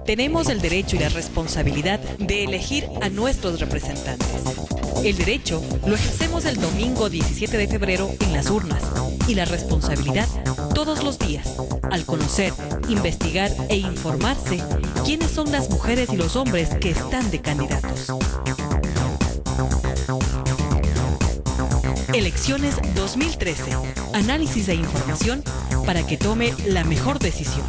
Tenemos el derecho y la responsabilidad de elegir a nuestros representantes. El derecho lo ejercemos el domingo 17 de febrero en las urnas y la responsabilidad todos los días, al conocer, investigar e informarse quiénes son las mujeres y los hombres que están de candidatos. Elecciones 2013. Análisis e información para que tome la mejor decisión.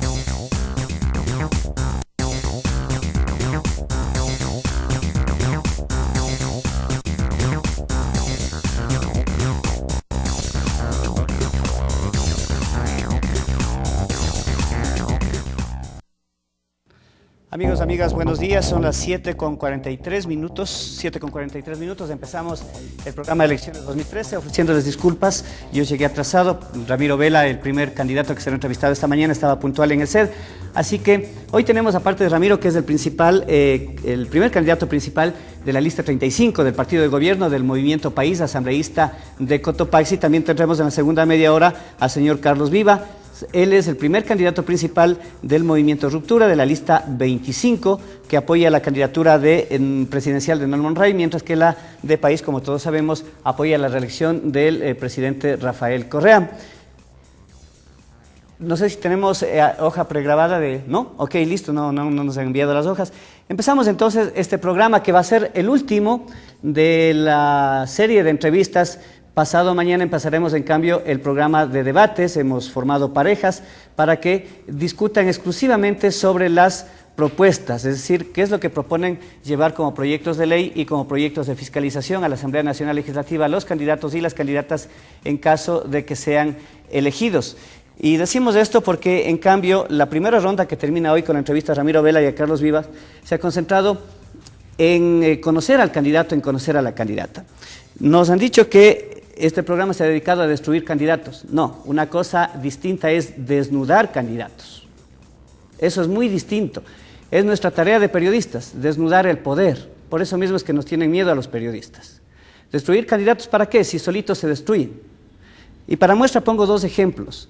Amigos, amigas, buenos días. Son las 7:43 minutos. 7:43 minutos. Empezamos el programa de elecciones 2013 ofreciéndoles disculpas. Yo llegué atrasado. Ramiro Vela, el primer candidato que será entrevistado esta mañana, estaba puntual en el CED. Así que hoy tenemos, aparte de Ramiro, que es el primer candidato principal de la lista 35 del partido de gobierno del Movimiento País, asambleísta de Cotopaxi. También tendremos en la segunda media hora al señor Carlos Viva. Él es el primer candidato principal del Movimiento Ruptura de la lista 25, que apoya la candidatura presidencial de Norman Ray, mientras que la de País, como todos sabemos, apoya la reelección del presidente Rafael Correa. No sé si tenemos hoja pregrabada ¿no? Ok, listo, no nos han enviado las hojas. Empezamos entonces este programa que va a ser el último de la serie de entrevistas. Pasado mañana empezaremos, en cambio, el programa de debates. Hemos formado parejas para que discutan exclusivamente sobre las propuestas, es decir, qué es lo que proponen llevar como proyectos de ley y como proyectos de fiscalización a la Asamblea Nacional Legislativa los candidatos y las candidatas en caso de que sean elegidos. Y decimos esto porque, en cambio, la primera ronda que termina hoy con la entrevista a Ramiro Vela y a Carlos Vivas se ha concentrado en conocer al candidato, en conocer a la candidata. Nos han dicho que este programa se ha dedicado a destruir candidatos. No, una cosa distinta es desnudar candidatos. Eso es muy distinto. Es nuestra tarea de periodistas, desnudar el poder. Por eso mismo es que nos tienen miedo a los periodistas. ¿Destruir candidatos para qué? Si solitos se destruyen. Y para muestra pongo dos ejemplos.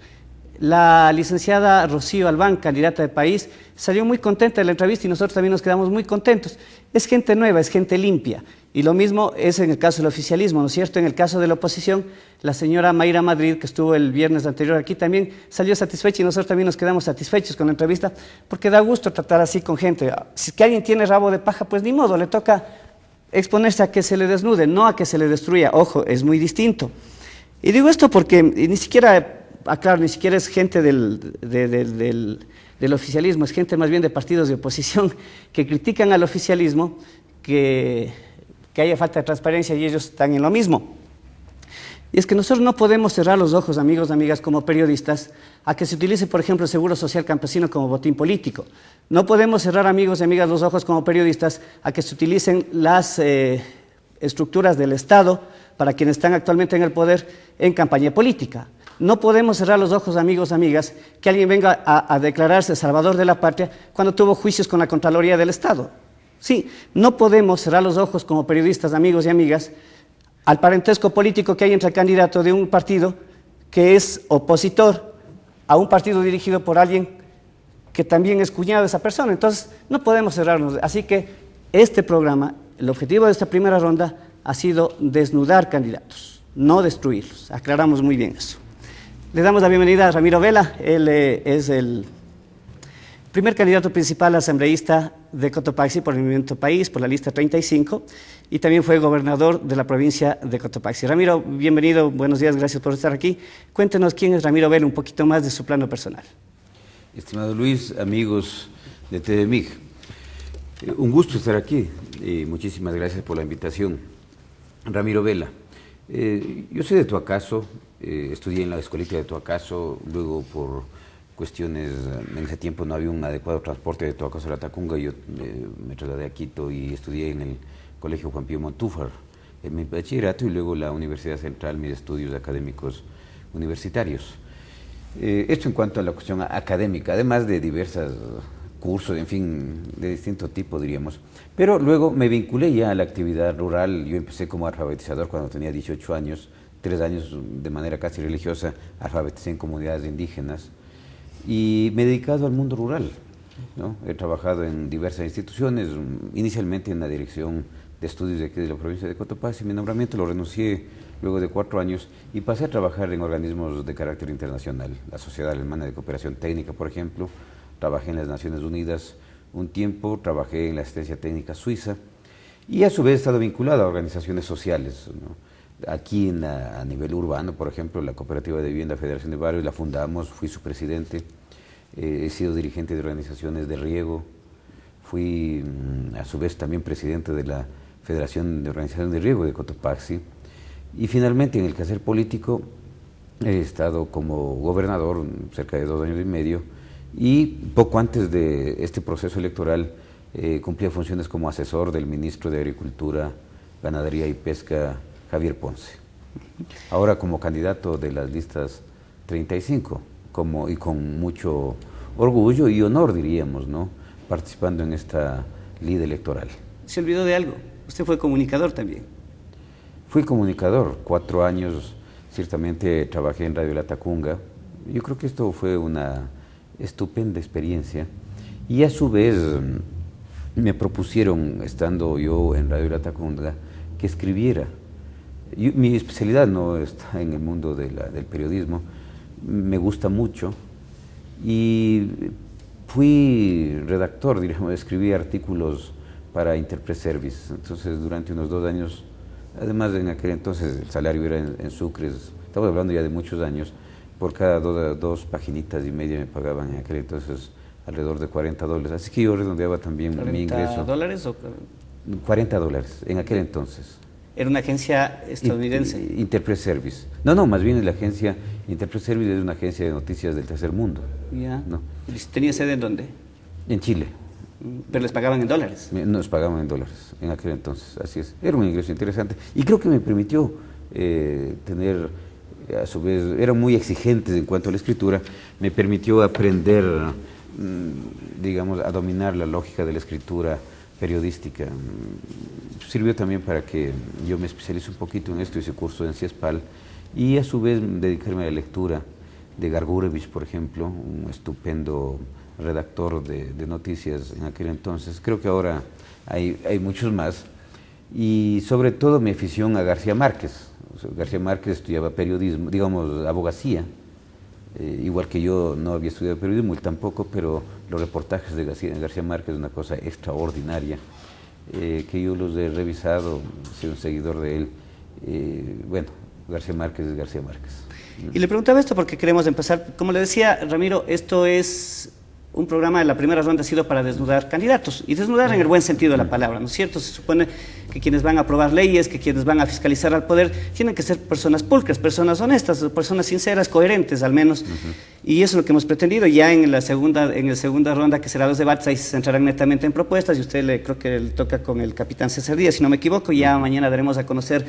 La licenciada Rocío Albán, candidata de País, salió muy contenta de la entrevista y nosotros también nos quedamos muy contentos. Es gente nueva, es gente limpia. Y lo mismo es en el caso del oficialismo, ¿no es cierto? En el caso de la oposición, la señora Mayra Madrid, que estuvo el viernes anterior aquí, también salió satisfecha y nosotros también nos quedamos satisfechos con la entrevista, porque da gusto tratar así con gente. Si es que alguien tiene rabo de paja, pues ni modo, le toca exponerse a que se le desnude, no a que se le destruya. Ojo, es muy distinto. Y digo esto porque ni siquiera es gente del oficialismo, es gente más bien de partidos de oposición que critican al oficialismo, que haya falta de transparencia y ellos están en lo mismo. Y es que nosotros no podemos cerrar los ojos, amigos, amigas, como periodistas, a que se utilice, por ejemplo, el Seguro Social Campesino como botín político. No podemos cerrar, amigos y amigas, los ojos como periodistas a que se utilicen las estructuras del Estado para quienes están actualmente en el poder en campaña política. No podemos cerrar los ojos, amigos, amigas, que alguien venga a declararse salvador de la patria cuando tuvo juicios con la Contraloría del Estado. Sí, no podemos cerrar los ojos como periodistas, amigos y amigas, al parentesco político que hay entre el candidato de un partido que es opositor a un partido dirigido por alguien que también es cuñado de esa persona. Entonces, no podemos cerrarnos. Así que este programa, el objetivo de esta primera ronda ha sido desnudar candidatos, no destruirlos. Aclaramos muy bien eso. Le damos la bienvenida a Ramiro Vela. Él es el primer candidato principal asambleísta de Cotopaxi por el Movimiento País, por la lista 35, y también fue gobernador de la provincia de Cotopaxi. Ramiro, bienvenido, buenos días, gracias por estar aquí. Cuéntenos quién es Ramiro Vela, un poquito más de su plano personal. Estimado Luis, amigos de TVMIG, un gusto estar aquí y muchísimas gracias por la invitación. Ramiro Vela, yo soy de Tuacaso, estudié en la escuelita de Tuacaso, luego por cuestiones, en ese tiempo no había un adecuado transporte de Tuacaso a la Tacunga, yo me trasladé a Quito y estudié en el Colegio Juan Pío Montúfar, en mi bachillerato, y luego la Universidad Central, mis estudios académicos universitarios. Esto en cuanto a la cuestión académica, además de diversos cursos, en fin, de distinto tipo, diríamos. Pero luego me vinculé ya a la actividad rural. Yo empecé como alfabetizador cuando tenía 18 años, 3 años de manera casi religiosa, alfabeticé en comunidades indígenas y me he dedicado al mundo rural. ¿no? He trabajado en diversas instituciones, inicialmente en la dirección de estudios de aquí de la provincia de Cotopaxi. Mi nombramiento lo renuncié luego de 4 años y pasé a trabajar en organismos de carácter internacional. La Sociedad Alemana de Cooperación Técnica, por ejemplo, trabajé en las Naciones Unidas un tiempo, trabajé en la asistencia técnica suiza y a su vez he estado vinculado a organizaciones sociales, ¿no? Aquí a nivel urbano, por ejemplo, la Cooperativa de Vivienda Federación de Barrios la fundamos, fui su presidente, he sido dirigente de organizaciones de riego, fui a su vez también presidente de la Federación de Organizaciones de Riego de Cotopaxi y finalmente en el quehacer político he estado como gobernador cerca de 2 años y medio y poco antes de este proceso electoral cumplía funciones como asesor del ministro de Agricultura, Ganadería y Pesca, Javier Ponce. Ahora como candidato de las listas 35, y con mucho orgullo y honor, diríamos, ¿no? Participando en esta lid electoral. Se olvidó de algo, usted fue comunicador también. Fui comunicador, 4 años, ciertamente trabajé en Radio La Tacunga. Yo creo que esto fue una estupenda experiencia y a su vez me propusieron, estando yo en Radio La Tacunga, que escribiera. Mi especialidad no está en el mundo del periodismo, me gusta mucho y fui redactor, diríamos, escribí artículos para Interpress Service. Entonces durante unos 2 años, además en aquel entonces el salario era en sucres, estamos hablando ya de muchos años, por cada 2 paginitas y media me pagaban en aquel entonces alrededor de $40, así que yo redondeaba también mi ingreso. ¿$40 o...? $40 en aquel entonces. ¿Era una agencia estadounidense? Interpress Service. No, más bien la agencia Interpress Service es una agencia de noticias del tercer mundo. Ya. ¿No? ¿Tenía sede en dónde? En Chile. ¿Pero les pagaban en dólares? Nos pagaban en dólares en aquel entonces, así es. Era un ingreso interesante y creo que me permitió tener, a su vez, eran muy exigentes en cuanto a la escritura, me permitió aprender, digamos, a dominar la lógica de la escritura periodística. Sirvió también para que yo me especialice un poquito en esto, hice curso en CIESPAL y a su vez dedicarme a la lectura de Gargurevich, por ejemplo, un estupendo redactor de noticias en aquel entonces. Creo que ahora hay muchos más y sobre todo mi afición a García Márquez. O sea, García Márquez estudiaba periodismo, digamos abogacía, igual que yo no había estudiado periodismo, él tampoco, pero los reportajes de García Márquez es una cosa extraordinaria, que yo los he revisado, he sido un seguidor de él. Bueno, García Márquez es García Márquez. Y le preguntaba esto porque queremos empezar, como le decía Ramiro, esto es un programa de la primera ronda, ha sido para desnudar candidatos, y desnudar en el buen sentido de la palabra, ¿no es cierto? Se supone que quienes van a aprobar leyes, que quienes van a fiscalizar al poder, tienen que ser personas pulcras, personas honestas, personas sinceras, coherentes al menos, y eso es lo que hemos pretendido. Ya en la segunda ronda, que será los debates, ahí se centrarán netamente en propuestas, y usted creo que le toca con el capitán César Díaz, si no me equivoco, y ya mañana daremos a conocer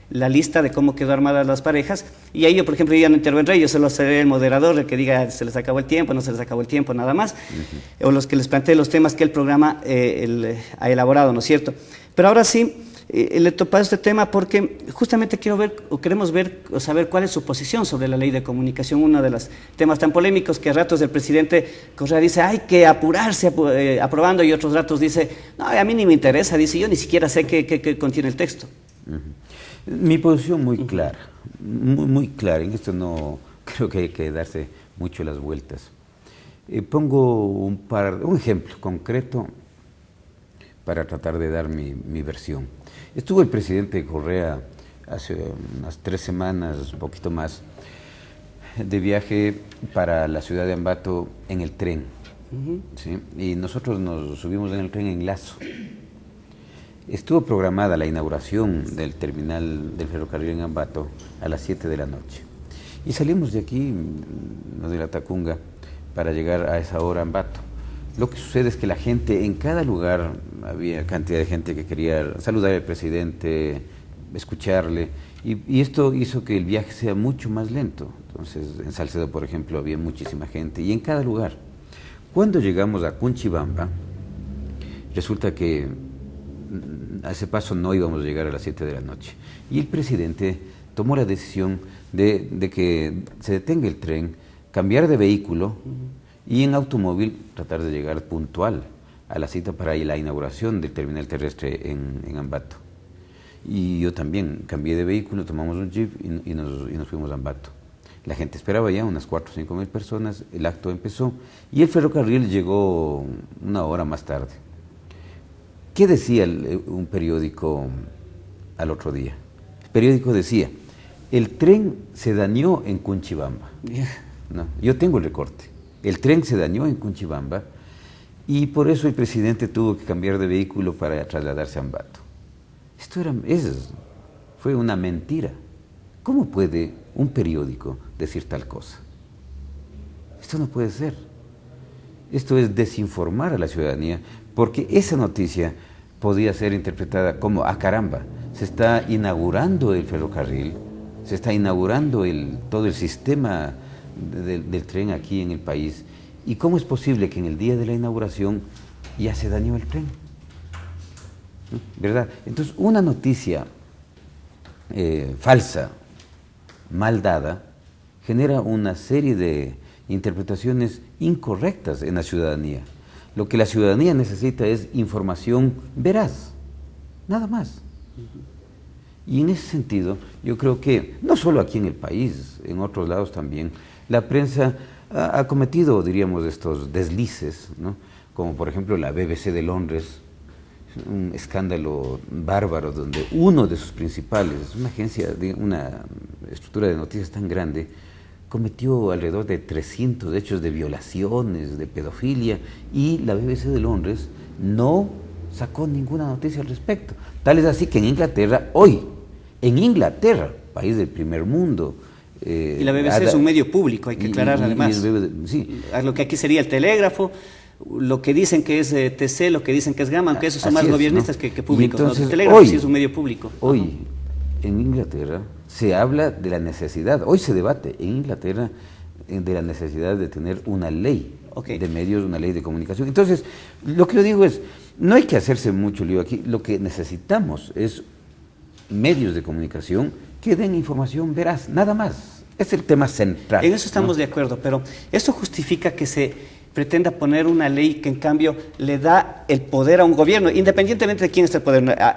la lista de cómo quedó armadas las parejas, y ahí yo, por ejemplo, ya no intervendré, yo solo seré el moderador, el que diga se les acabó el tiempo, no se les acabó el tiempo, nada más, o los que les plantee los temas que el programa ha elaborado, ¿no es cierto? Pero ahora sí, le he topado este tema porque justamente queremos ver o saber cuál es su posición sobre la ley de comunicación, uno de los temas tan polémicos que a ratos el presidente Correa dice hay que apurarse aprobando, y otros ratos dice, no, a mí ni me interesa, dice, yo ni siquiera sé qué contiene el texto. Mi posición muy clara, muy clara, en esto no creo que hay que darse mucho las vueltas. Pongo un ejemplo concreto para tratar de dar mi versión. Estuvo el presidente Correa hace unas 3 semanas, un poquito más, de viaje para la ciudad de Ambato en el tren, ¿sí? Y nosotros nos subimos en el tren en Lazo. Estuvo programada la inauguración del terminal del ferrocarril en Ambato a las 7 de la noche. Y salimos de aquí, de La Tacunga, para llegar a esa hora a Ambato. Lo que sucede es que la gente, en cada lugar, había cantidad de gente que quería saludar al presidente, escucharle, y esto hizo que el viaje sea mucho más lento. Entonces, en Salcedo, por ejemplo, había muchísima gente, y en cada lugar. Cuando llegamos a Cunchibamba, resulta que a ese paso no íbamos a llegar a las 7 de la noche. Y el presidente tomó la decisión de que se detenga el tren, cambiar de vehículo y en automóvil tratar de llegar puntual a la cita para la inauguración del terminal terrestre en Ambato. Y yo también cambié de vehículo, tomamos un jeep y nos fuimos a Ambato. La gente esperaba ya, unas 4 o 5 mil personas, el acto empezó y el ferrocarril llegó una hora más tarde. ¿Qué decía un periódico al otro día? El periódico decía, el tren se dañó en Cunchibamba. No, yo tengo el recorte. El tren se dañó en Cunchibamba y por eso el presidente tuvo que cambiar de vehículo para trasladarse a Ambato. Fue una mentira. ¿Cómo puede un periódico decir tal cosa? Esto no puede ser. Esto es desinformar a la ciudadanía, porque esa noticia podía ser interpretada como, caramba, se está inaugurando el ferrocarril, se está inaugurando todo el sistema del tren aquí en el país, y cómo es posible que en el día de la inauguración ya se dañó el tren, ¿verdad? Entonces, una noticia falsa, mal dada, genera una serie de interpretaciones incorrectas en la ciudadanía. Lo que la ciudadanía necesita es información veraz, nada más. Y en ese sentido, yo creo que, no solo aquí en el país, en otros lados también, la prensa ha cometido, diríamos, estos deslices, ¿no? Como por ejemplo la BBC de Londres, un escándalo bárbaro donde uno de sus principales, una agencia, una estructura de noticias tan grande, cometió alrededor de 300 hechos de violaciones, de pedofilia, y la BBC de Londres no sacó ninguna noticia al respecto. Tal es así que en Inglaterra, hoy, en Inglaterra, país del primer mundo, y la BBC es un medio público, hay que aclarar además. Sí. Lo que aquí sería el telégrafo, lo que dicen que es TC, lo que dicen que es Gama, aunque esos son más gobiernistas, ¿no?, que públicos. Entonces, el telégrafo sí es un medio público. Hoy, en Inglaterra, se habla de la necesidad, hoy se debate en Inglaterra de la necesidad de tener una ley de medios, una ley de comunicación. Entonces, lo que yo digo es, no hay que hacerse mucho lío aquí, lo que necesitamos es medios de comunicación que den información veraz, nada más. Es el tema central. En eso estamos de acuerdo, pero esto justifica que se pretenda poner una ley que en cambio le da el poder a un gobierno, independientemente de quién está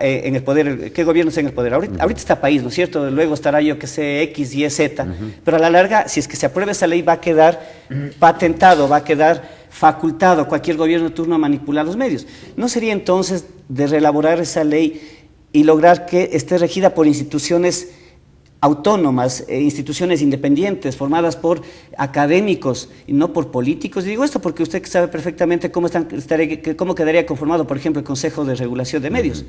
en el poder, qué gobierno está en el poder. Ahorita está país, ¿no es cierto? Luego estará, yo que sé, X, Y, Z, pero a la larga, si es que se aprueba esa ley, va a quedar patentado, va a quedar facultado a cualquier gobierno de turno a manipular los medios. ¿No sería entonces de reelaborar esa ley y lograr que esté regida por instituciones autónomas, instituciones independientes, formadas por académicos y no por políticos? Y digo esto porque usted sabe perfectamente cómo quedaría conformado, por ejemplo, el Consejo de Regulación de Medios.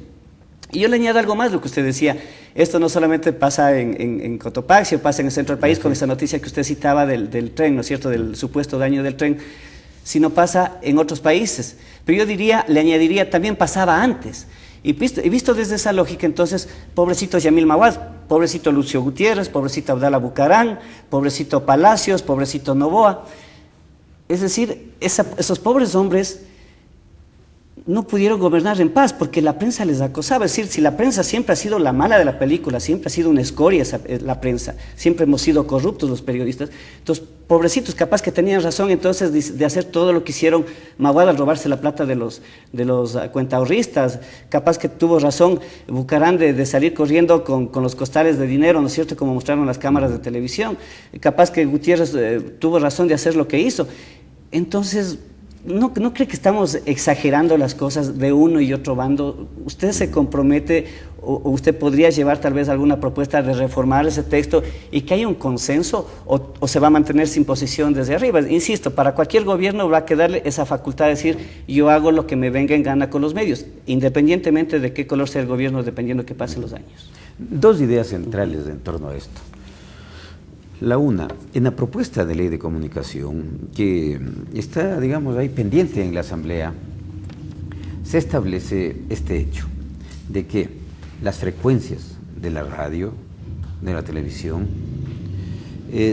Y yo le añado algo más, lo que usted decía, esto no solamente pasa en Cotopaxi, o pasa en el centro del país, con esa noticia que usted citaba del tren, ¿no es cierto?, del supuesto daño del tren, sino pasa en otros países. Pero yo le añadiría, también pasaba antes. Y visto desde esa lógica, entonces, pobrecito Yamil Mawad, pobrecito Lucio Gutiérrez, pobrecito Abdala Bucarán, pobrecito Palacios, pobrecito Novoa. Es decir, esos pobres hombres no pudieron gobernar en paz porque la prensa les acosaba. Es decir, si la prensa siempre ha sido la mala de la película, siempre ha sido una escoria la prensa, siempre hemos sido corruptos los periodistas, entonces, pobrecitos, capaz que tenían razón entonces de hacer todo lo que hicieron Mawad al robarse la plata de los cuentaahorristas, capaz que tuvo razón Bucarán de salir corriendo con los costales de dinero, ¿no es cierto?, como mostraron las cámaras de televisión, capaz que Gutiérrez tuvo razón de hacer lo que hizo. Entonces, ¿no cree que estamos exagerando las cosas de uno y otro bando? ¿Usted se compromete o usted podría llevar tal vez alguna propuesta de reformar ese texto y que haya un consenso o se va a mantener sin posición desde arriba? Insisto, para cualquier gobierno va a quedarle esa facultad de decir yo hago lo que me venga en gana con los medios, independientemente de qué color sea el gobierno, dependiendo de que pasen los años. Dos ideas centrales en torno a esto. La una, en la propuesta de ley de comunicación que está, digamos, ahí pendiente en la Asamblea, se establece este hecho de que las frecuencias de la radio, de la televisión,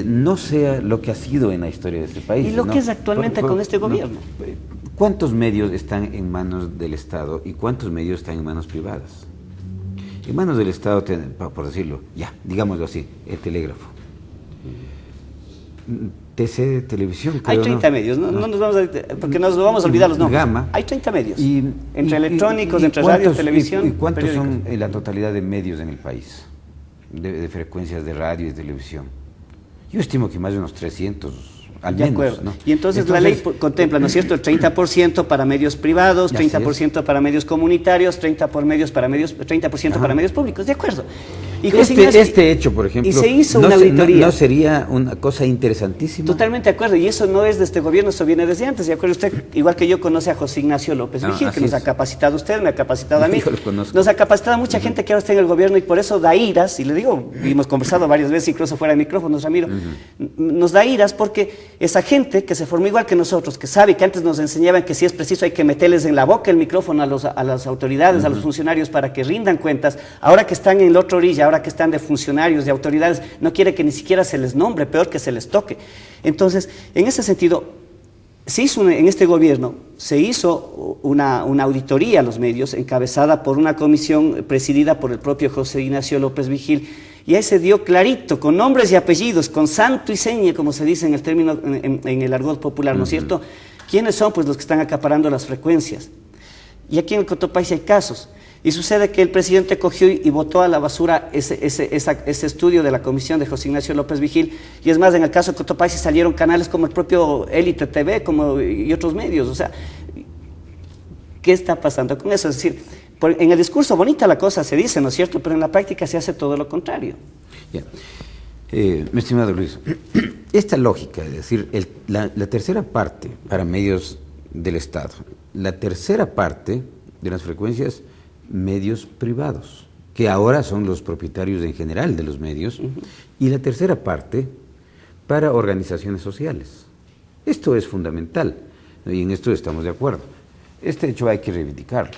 no sea lo que ha sido en la historia de este país. ¿Y lo que es actualmente con este gobierno? ¿Cuántos medios están en manos del Estado y cuántos medios están en manos privadas? En manos del Estado, por decirlo, ya, digámoslo así, el telégrafo. TC Televisión. Hay 30 medios, no nos vamos a, porque nos vamos a olvidar los nombres. Gama. Hay 30 medios, entre electrónicos, entre radio, televisión. ¿Y cuántos son la totalidad de medios en el país? De frecuencias de radio y de televisión. Yo estimo que más de unos 300 al menos. De acuerdo. ¿No? Y entonces la ley contempla, ¿no es cierto?, el 30% para medios privados, 30% para medios comunitarios, 30% para medios públicos. De acuerdo. Y este hecho, por ejemplo, y se hizo una auditoría. ¿No sería una cosa interesantísima? Totalmente de acuerdo, y eso no es de este gobierno, eso viene desde antes. De acuerdo, usted, igual que yo, conoce a José Ignacio López Vigil, que nos ha capacitado usted, me ha capacitado a mí. Nos ha capacitado a mucha gente que ahora está en el gobierno, y por eso da iras, y le digo, y hemos conversado varias veces, incluso fuera de micrófonos, Ramiro, nos da iras porque esa gente que se formó igual que nosotros, que sabe que antes nos enseñaban que si es preciso hay que meterles en la boca el micrófono a las autoridades, a los funcionarios para que rindan cuentas, ahora que están en la otra orilla, ahora que están de funcionarios, de autoridades, no quiere que ni siquiera se les nombre, peor que se les toque. Entonces, en ese sentido, en este gobierno se hizo una auditoría a los medios, encabezada por una comisión presidida por el propio José Ignacio López Vigil, y ahí se dio clarito, con nombres y apellidos, con santo y seña, como se dice en el término, en el argot popular, ¿no es cierto? ¿Quiénes son? Pues los que están acaparando las frecuencias. Y aquí en el Cotopaxi hay casos. Y sucede que el presidente cogió y botó a la basura ese estudio de la comisión de José Ignacio López Vigil, y es más, en el caso de Cotopaxi salieron canales como el propio Élite TV y otros medios. O sea, ¿qué está pasando con eso? Es decir, en el discurso bonita la cosa se dice, ¿no es cierto?, pero en la práctica se hace todo lo contrario. Bien. Mi estimado Luis, esta lógica, es decir, la tercera parte para medios del Estado, la tercera parte de las frecuencias, medios privados, que ahora son los propietarios en general de los medios, y la tercera parte para organizaciones sociales. Esto es fundamental, y en esto estamos de acuerdo. Este hecho hay que reivindicarlo.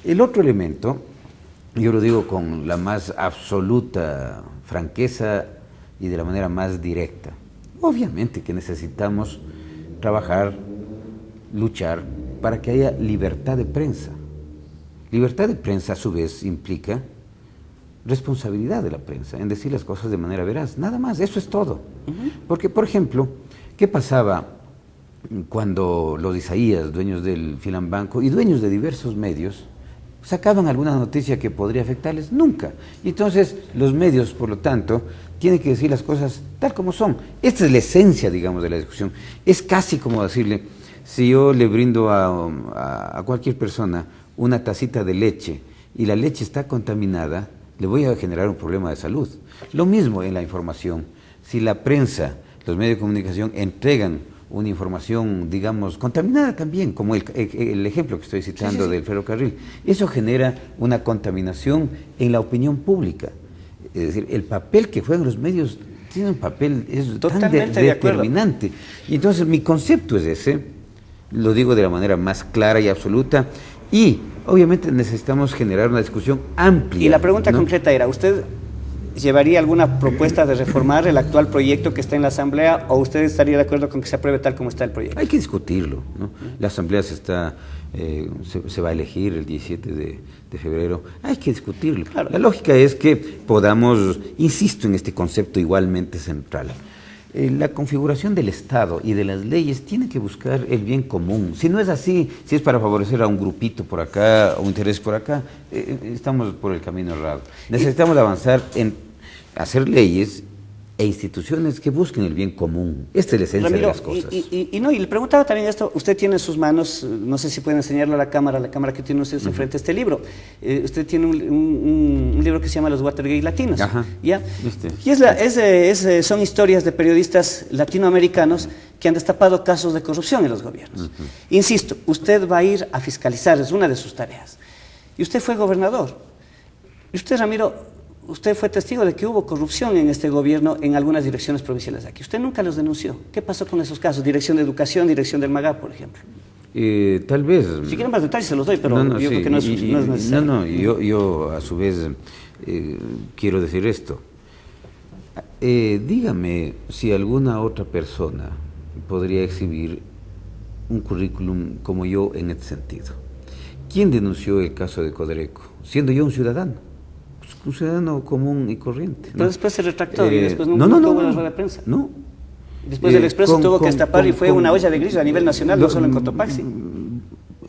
El otro elemento, yo lo digo con la más absoluta franqueza y de la manera más directa, obviamente que necesitamos trabajar, luchar para que haya libertad de prensa. Libertad de prensa, a su vez, implica responsabilidad de la prensa en decir las cosas de manera veraz. Nada más, eso es todo. Porque, por ejemplo, ¿qué pasaba cuando los Isaías, dueños del Filambanco y dueños de diversos medios, sacaban alguna noticia que podría afectarles? Nunca. Y entonces, los medios, por lo tanto, tienen que decir las cosas tal como son. Esta es la esencia, digamos, de la discusión. Es casi como decirle, si yo le brindo a cualquier persona una tacita de leche y la leche está contaminada, le voy a generar un problema de salud. Lo mismo en la información. Si la prensa, los medios de comunicación entregan una información, digamos, contaminada también, como el ejemplo que estoy citando del ferrocarril, eso genera una contaminación en la opinión pública. Es decir, el papel que juegan los medios tiene un papel totalmente determinante. Y entonces mi concepto es ese, lo digo de la manera más clara y absoluta. Y obviamente necesitamos generar una discusión amplia. Y la pregunta concreta era, ¿usted llevaría alguna propuesta de reformar el actual proyecto que está en la Asamblea, o usted estaría de acuerdo con que se apruebe tal como está el proyecto? Hay que discutirlo, ¿no? La Asamblea se va a elegir el 17 de febrero. Hay que discutirlo. Claro. La lógica es que podamos, insisto en este concepto igualmente central, la configuración del Estado y de las leyes tiene que buscar el bien común. Si no es así, si es para favorecer a un grupito por acá o un interés por acá, estamos por el camino errado. Necesitamos avanzar en hacer leyes e instituciones que busquen el bien común. Esta es la esencia, Ramiro, de las cosas. Y le preguntaba también esto, usted tiene en sus manos, no sé si pueden enseñarlo a la cámara que tiene usted enfrente, este libro. Usted tiene un libro que se llama Los Watergate Latinos. Ajá. ¿Ya? Y son historias de periodistas latinoamericanos que han destapado casos de corrupción en los gobiernos. Insisto, usted va a ir a fiscalizar, es una de sus tareas. Y usted fue gobernador. Y usted, Ramiro, usted fue testigo de que hubo corrupción en este gobierno en algunas direcciones provinciales de aquí. Usted nunca los denunció. ¿Qué pasó con esos casos? Dirección de Educación, Dirección del MAGA, por ejemplo. Tal vez. Si quieren más detalles se los doy, pero yo creo que no es necesario. Yo a su vez quiero decir esto. Dígame si alguna otra persona podría exhibir un currículum como yo en este sentido. ¿Quién denunció el caso de Codereco? Siendo yo un ciudadano común y corriente. Pero después se retractó y después nunca hubo la rueda de prensa. No, Después del Expreso tuvo que destapar y fue una olla de grillos a nivel nacional, no solo en Cotopaxi.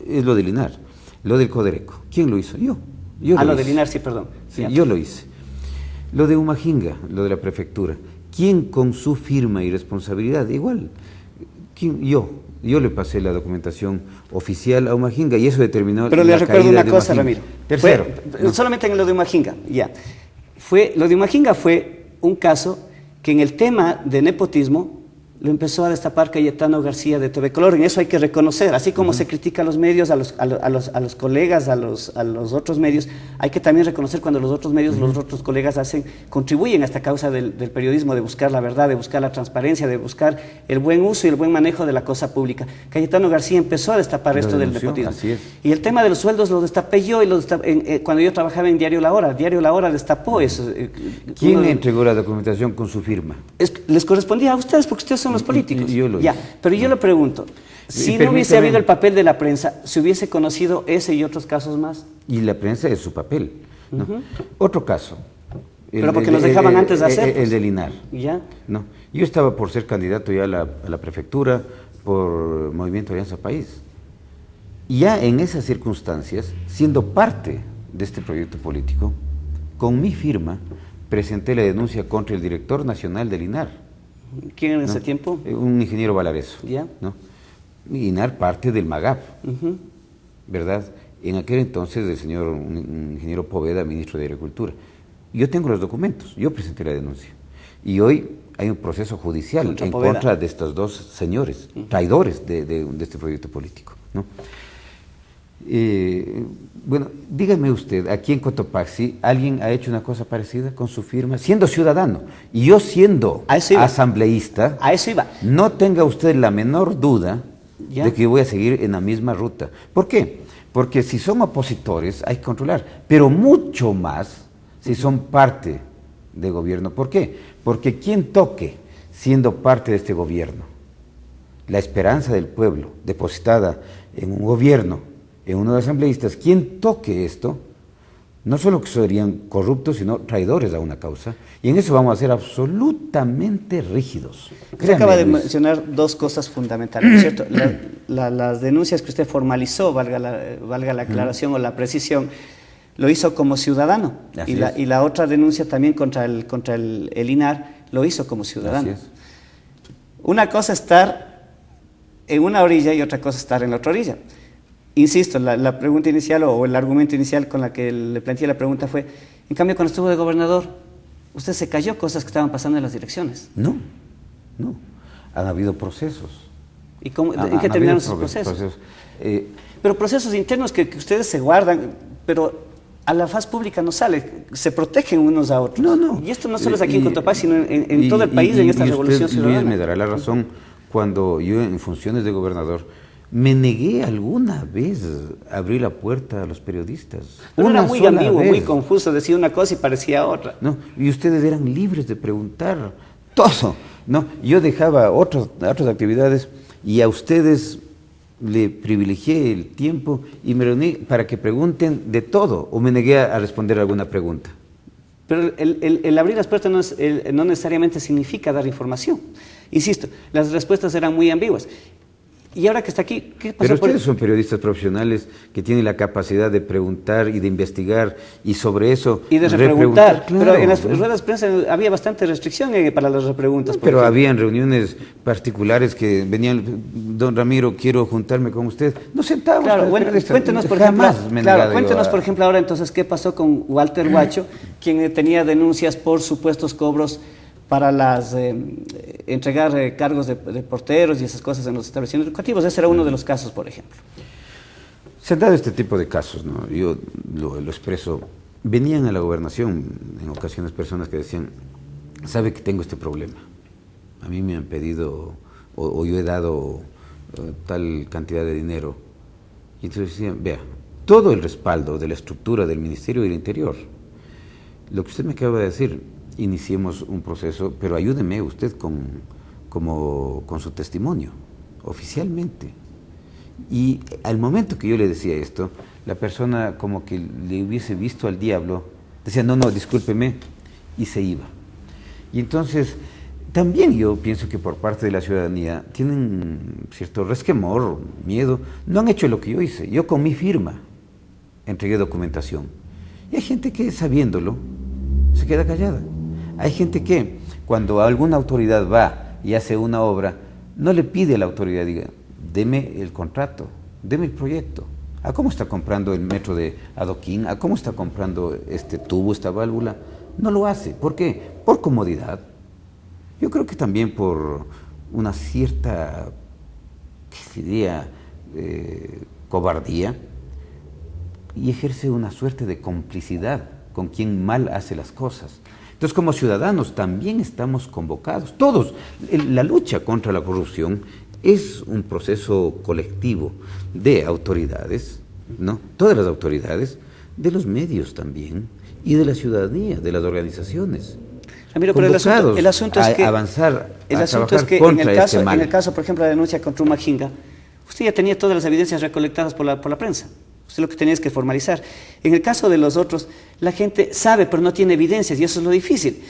Es lo de Linar, lo del Codereco. ¿Quién lo hizo? Yo lo de Linar, sí, perdón. Sí, yo lo hice. Lo de Humajinga, lo de la prefectura. ¿Quién con su firma y responsabilidad? Igual, ¿quién? Yo le pasé la documentación oficial a Humajinga y eso determinó. Pero le recuerdo una cosa, Ramiro. Tercero. Solamente en lo de Humajinga, ya. Lo de Humajinga fue un caso que en el tema de nepotismo lo empezó a destapar Cayetano García de TV Color. En eso hay que reconocer, así como se critica a los medios, a los colegas, a los otros medios, hay que también reconocer cuando los otros medios, los otros colegas contribuyen a esta causa del periodismo, de buscar la verdad, de buscar la transparencia, de buscar el buen uso y el buen manejo de la cosa pública. Cayetano García empezó a destapar esto del nepotismo. Así es. Y el tema de los sueldos lo destapé yo cuando yo trabajaba en Diario La Hora. Diario La Hora destapó eso. ¿Quién entregó la documentación con su firma? Les correspondía a ustedes porque ustedes son los políticos. Yo lo hice. Pero yo le pregunto, si no hubiese habido el papel de la prensa, ¿se hubiese conocido ese y otros casos más? Y la prensa es su papel, ¿no? Otro caso. Pero porque nos dejaban antes de hacer. El de Linar. ¿Ya? No. Yo estaba por ser candidato ya a la prefectura por Movimiento Alianza País. Y ya en esas circunstancias, siendo parte de este proyecto político, con mi firma presenté la denuncia contra el director nacional de Linar. ¿Quién en ese tiempo? Un ingeniero Valareso. ¿Ya? ¿No? Linar parte del MAGAP, ¿verdad? En aquel entonces el señor un ingeniero Poveda, ministro de Agricultura. Yo tengo los documentos, yo presenté la denuncia. Y hoy hay un proceso judicial en contra de estos dos señores, traidores de este proyecto político, ¿no? Bueno, dígame usted, aquí en Cotopaxi, ¿alguien ha hecho una cosa parecida con su firma? Siendo ciudadano, y yo siendo asambleísta, a eso iba. No tenga usted la menor duda de que voy a seguir en la misma ruta. ¿Por qué? Porque si son opositores hay que controlar, pero mucho más si son parte de gobierno. ¿Por qué? Porque quien toque, siendo parte de este gobierno, la esperanza del pueblo depositada en un gobierno, en uno de los asambleístas, quien toque esto, no solo que serían corruptos, sino traidores a una causa, y en eso vamos a ser absolutamente rígidos. Usted acaba de mencionar dos cosas fundamentales, ¿no es cierto? Las denuncias que usted formalizó, valga la aclaración o la precisión, lo hizo como ciudadano, y la otra denuncia también contra el INAR lo hizo como ciudadano. Así es. Una cosa es estar en una orilla y otra cosa es estar en la otra orilla. Insisto, la pregunta inicial o el argumento inicial con la que le planteé la pregunta fue, en cambio cuando estuvo de gobernador, usted se cayó cosas que estaban pasando en las direcciones. No. Han habido procesos. ¿Y en qué terminaron esos procesos? Pero procesos internos que ustedes se guardan, pero a la faz pública no sale, se protegen unos a otros. No. Y esto no solo es aquí en Cotopaxi, sino en todo el país, en esta revolución ciudadana. Luis me dará la razón, cuando yo en funciones de gobernador, me negué alguna vez a abrir la puerta a los periodistas. Pero era muy ambiguo, muy confuso, decía una cosa y parecía otra. No, y ustedes eran libres de preguntar todo. No, yo dejaba otras actividades y a ustedes le privilegié el tiempo y me reuní para que pregunten de todo, o me negué a responder alguna pregunta. Pero el abrir las puertas no necesariamente significa dar información. Insisto, las respuestas eran muy ambiguas. Y ahora que está aquí, ¿qué pasó? Pero ustedes son periodistas profesionales que tienen la capacidad de preguntar y de investigar y sobre eso... Y de repreguntar. Claro, pero en las ruedas de prensa había bastante restricción para las repreguntas. Pero habían reuniones particulares que venían, don Ramiro, quiero juntarme con usted. Nos sentamos. Claro, cuéntenos, por ejemplo, ahora entonces, ¿qué pasó con Walter Huacho, quien tenía denuncias por supuestos cobros para entregar cargos de porteros y esas cosas en los establecimientos educativos? Ese era uno de los casos, por ejemplo. Se han dado este tipo de casos, ¿no? Yo lo expreso. Venían a la gobernación en ocasiones personas que decían, sabe que tengo este problema. A mí me han pedido, o yo he dado tal cantidad de dinero. Y entonces decían, vea, todo el respaldo de la estructura del Ministerio del Interior, lo que usted me acaba de decir, iniciemos un proceso, pero ayúdeme usted con su testimonio, oficialmente. Y al momento que yo le decía esto, la persona como que le hubiese visto al diablo, decía, no, discúlpeme, y se iba. Y entonces, también yo pienso que por parte de la ciudadanía tienen cierto resquemor, miedo. No han hecho lo que yo hice. Yo con mi firma entregué documentación. Y hay gente que, sabiéndolo, se queda callada. Hay gente que, cuando alguna autoridad va y hace una obra, no le pide a la autoridad, diga, deme el contrato, deme el proyecto. ¿A cómo está comprando el metro de adoquín? ¿A cómo está comprando este tubo, esta válvula? No lo hace. ¿Por qué? Por comodidad. Yo creo que también por una cierta, ¿qué diría?, cobardía, y ejerce una suerte de complicidad con quien mal hace las cosas. Entonces, como ciudadanos también estamos convocados, todos. La lucha contra la corrupción es un proceso colectivo de autoridades, ¿no? Todas las autoridades, de los medios también, y de la ciudadanía, de las organizaciones. Ramiro, pero el asunto es que avanzar, el asunto es que en el caso, por ejemplo, la denuncia contra Humajinga, usted ya tenía todas las evidencias recolectadas por la prensa. Usted lo que tenía es que formalizar. En el caso de los otros, la gente sabe, pero no tiene evidencias, y eso es lo difícil.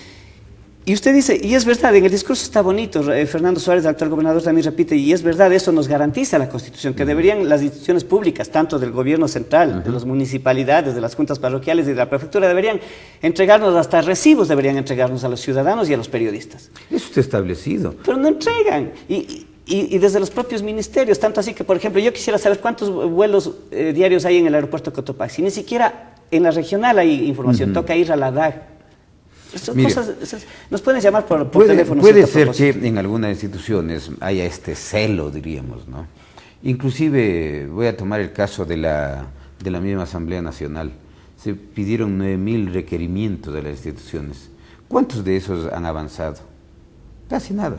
Y usted dice, y es verdad, en el discurso está bonito, Fernando Suárez, el actual gobernador, también repite, y es verdad, eso nos garantiza la Constitución, que deberían las instituciones públicas, tanto del gobierno central, de las municipalidades, de las juntas parroquiales y de la prefectura, deberían entregarnos, hasta recibos deberían entregarnos a los ciudadanos y a los periodistas. Eso está establecido. Pero no entregan. Y desde los propios ministerios, tanto así que, por ejemplo, yo quisiera saber cuántos vuelos diarios hay en el aeropuerto de Cotopaxi. Ni siquiera en la regional hay información, toca ir a la DAG. Mire, nos pueden llamar por teléfono. Puede ser que en algunas instituciones haya este celo, diríamos, ¿no? Inclusive, voy a tomar el caso de la misma Asamblea Nacional. Se pidieron 9.000 requerimientos de las instituciones. ¿Cuántos de esos han avanzado? Casi nada.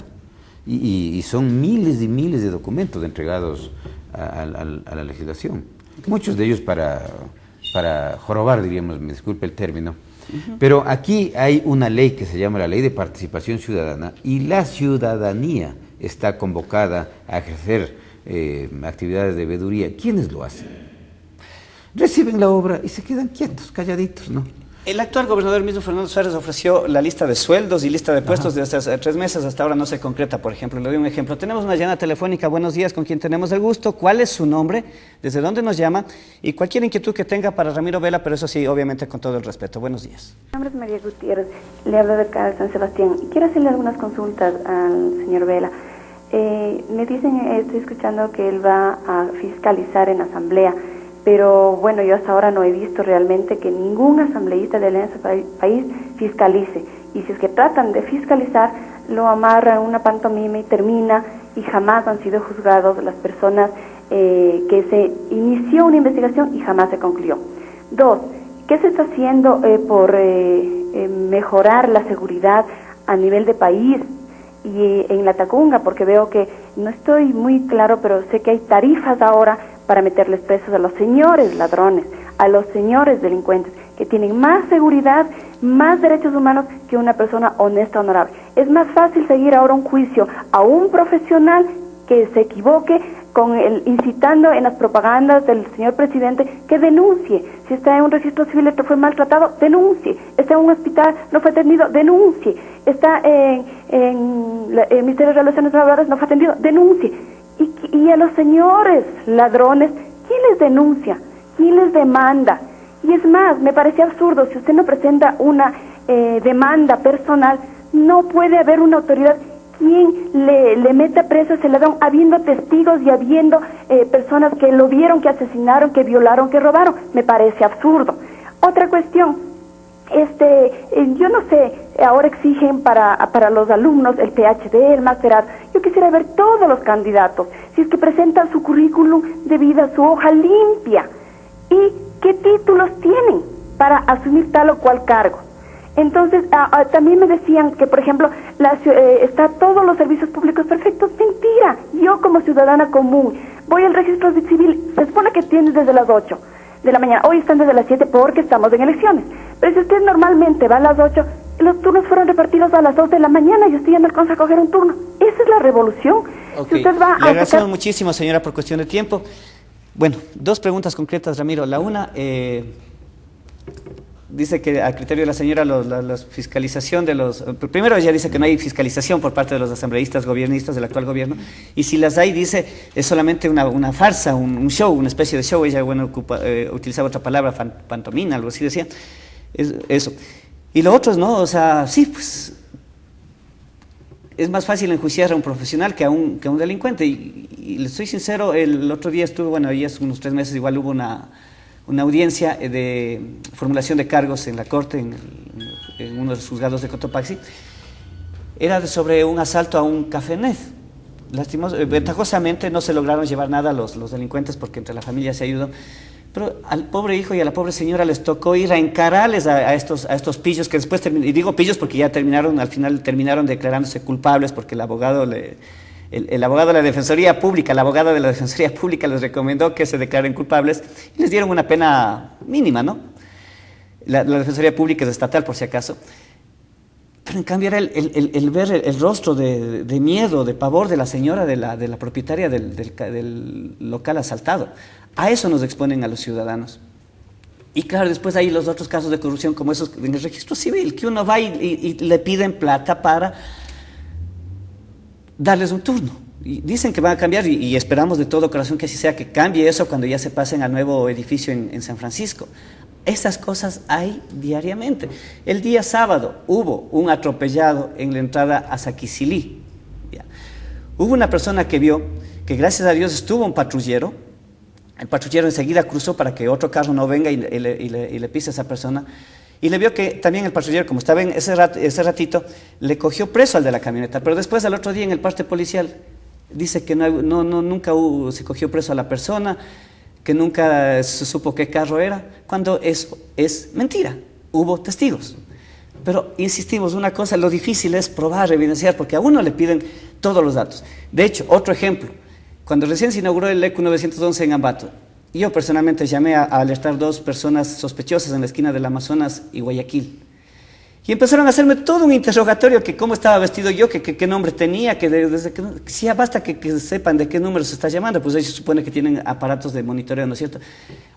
Y son miles y miles de documentos entregados a la legislación. Muchos de ellos para jorobar, diríamos, me disculpe el término. Pero aquí hay una ley que se llama la Ley de Participación Ciudadana, y la ciudadanía está convocada a ejercer actividades de veeduría. ¿Quiénes lo hacen? Reciben la obra y se quedan quietos, calladitos, ¿no? El actual gobernador mismo, Fernando Suárez, ofreció la lista de sueldos y lista de puestos desde hace 3 meses, hasta ahora no se concreta, por ejemplo. Le doy un ejemplo. Tenemos una llamada telefónica. Buenos días, ¿con quién tenemos el gusto? ¿Cuál es su nombre? ¿Desde dónde nos llama? Y cualquier inquietud que tenga para Ramiro Vela, pero eso sí, obviamente con todo el respeto. Buenos días. Mi nombre es María Gutiérrez, le hablo de acá de San Sebastián. Quiero hacerle algunas consultas al señor Vela. Me dicen, estoy escuchando que él va a fiscalizar en asamblea, pero bueno, yo hasta ahora no he visto realmente que ningún asambleísta de Alianza País fiscalice. Y si es que tratan de fiscalizar, lo amarran una pantomima y termina, y jamás han sido juzgados las personas que se inició una investigación y jamás se concluyó. 2, ¿qué se está haciendo por mejorar la seguridad a nivel de país y en la Tacunga? Porque veo que, no estoy muy claro, pero sé que hay tarifas ahora para meterles presos a los señores ladrones, a los señores delincuentes, que tienen más seguridad, más derechos humanos que una persona honesta, honorable. Es más fácil seguir ahora un juicio a un profesional que se equivoque incitando en las propagandas del señor presidente, que denuncie. Si está en un registro civil que fue maltratado, denuncie. Está en un hospital, no fue atendido, denuncie. Está en el Ministerio de Relaciones Laborales, no fue atendido, denuncie. Y a los señores ladrones, ¿quién les denuncia? ¿Quién les demanda? Y es más, me parece absurdo, si usted no presenta una demanda personal, no puede haber una autoridad quien le meta preso a ese ladrón, habiendo testigos y habiendo personas que lo vieron, que asesinaron, que violaron, que robaron. Me parece absurdo. Otra cuestión, yo no sé, ahora exigen para los alumnos el PhD, el masterado. Yo quisiera ver todos los candidatos, si es que presentan su currículum de vida, su hoja limpia, y qué títulos tienen para asumir tal o cual cargo. Entonces, también me decían que, por ejemplo, está todos los servicios públicos perfectos. Mentira. Yo, como ciudadana común, voy al registro civil, se supone que tiene desde las 8 de la mañana. Hoy están desde las 7 porque estamos en elecciones. Pero si usted normalmente va a las 8, los turnos fueron repartidos a las 2 de la mañana y usted ya no alcanza a coger un turno. Esa es la revolución. Okay. Si usted va Le agradecemos muchísimo, señora, por cuestión de tiempo. Bueno, 2 preguntas concretas, Ramiro. La una, dice que a criterio de la señora la fiscalización de los... Primero ella dice que no hay fiscalización por parte de los asambleístas gobiernistas del actual gobierno, y si las hay, dice, es solamente una farsa, un show, una especie de show. Ella, bueno, utilizaba otra palabra, pantomina, algo así decía. Eso. Y lo otro es, ¿no? O sea, sí, pues... es más fácil enjuiciar a un profesional que a un delincuente. Y le soy sincero, el otro día estuve, bueno, ahí hace unos 3 meses igual hubo una audiencia de formulación de cargos en la corte, en uno de los juzgados de Cotopaxi. Era sobre un asalto a un cafenet. Ventajosamente no se lograron llevar nada a los delincuentes porque entre la familia se ayudó. Pero al pobre hijo y a la pobre señora les tocó ir a encararles a estos pillos que después y digo pillos porque ya al final terminaron declarándose culpables porque el abogado de la Defensoría Pública, la abogada de la Defensoría Pública les recomendó que se declaren culpables y les dieron una pena mínima, ¿no? La Defensoría Pública es estatal, por si acaso. Pero en cambio era el ver el rostro de miedo, de pavor de la señora, de la propietaria del local asaltado. A eso nos exponen a los ciudadanos. Y claro, después hay los otros casos de corrupción como esos en el registro civil, que uno va y le piden plata para darles un turno. Y dicen que van a cambiar y esperamos de todo corazón que así sea, que cambie eso cuando ya se pasen al nuevo edificio en San Francisco. Esas cosas hay diariamente. El día sábado hubo un atropellado en la entrada a Saquicilí. Hubo una persona que vio que gracias a Dios estuvo un patrullero. El patrullero enseguida cruzó para que otro carro no venga y le pise a esa persona. Y le vio que también el patrullero, como estaba en ese ratito, le cogió preso al de la camioneta. Pero después, al otro día, en el parte policial, dice que nunca se cogió preso a la persona, que nunca se supo qué carro era, cuando eso es mentira. Hubo testigos. Pero insistimos, una cosa, lo difícil es probar, evidenciar, porque a uno le piden todos los datos. De hecho, otro ejemplo. Cuando recién se inauguró el ECU 911 en Ambato, yo personalmente llamé a alertar 2 personas sospechosas en la esquina del Amazonas y Guayaquil. Y empezaron a hacerme todo un interrogatorio, que cómo estaba vestido yo, que qué nombre tenía, que si ya basta que sepan de qué número se está llamando, pues ellos se supone que tienen aparatos de monitoreo, ¿no es cierto?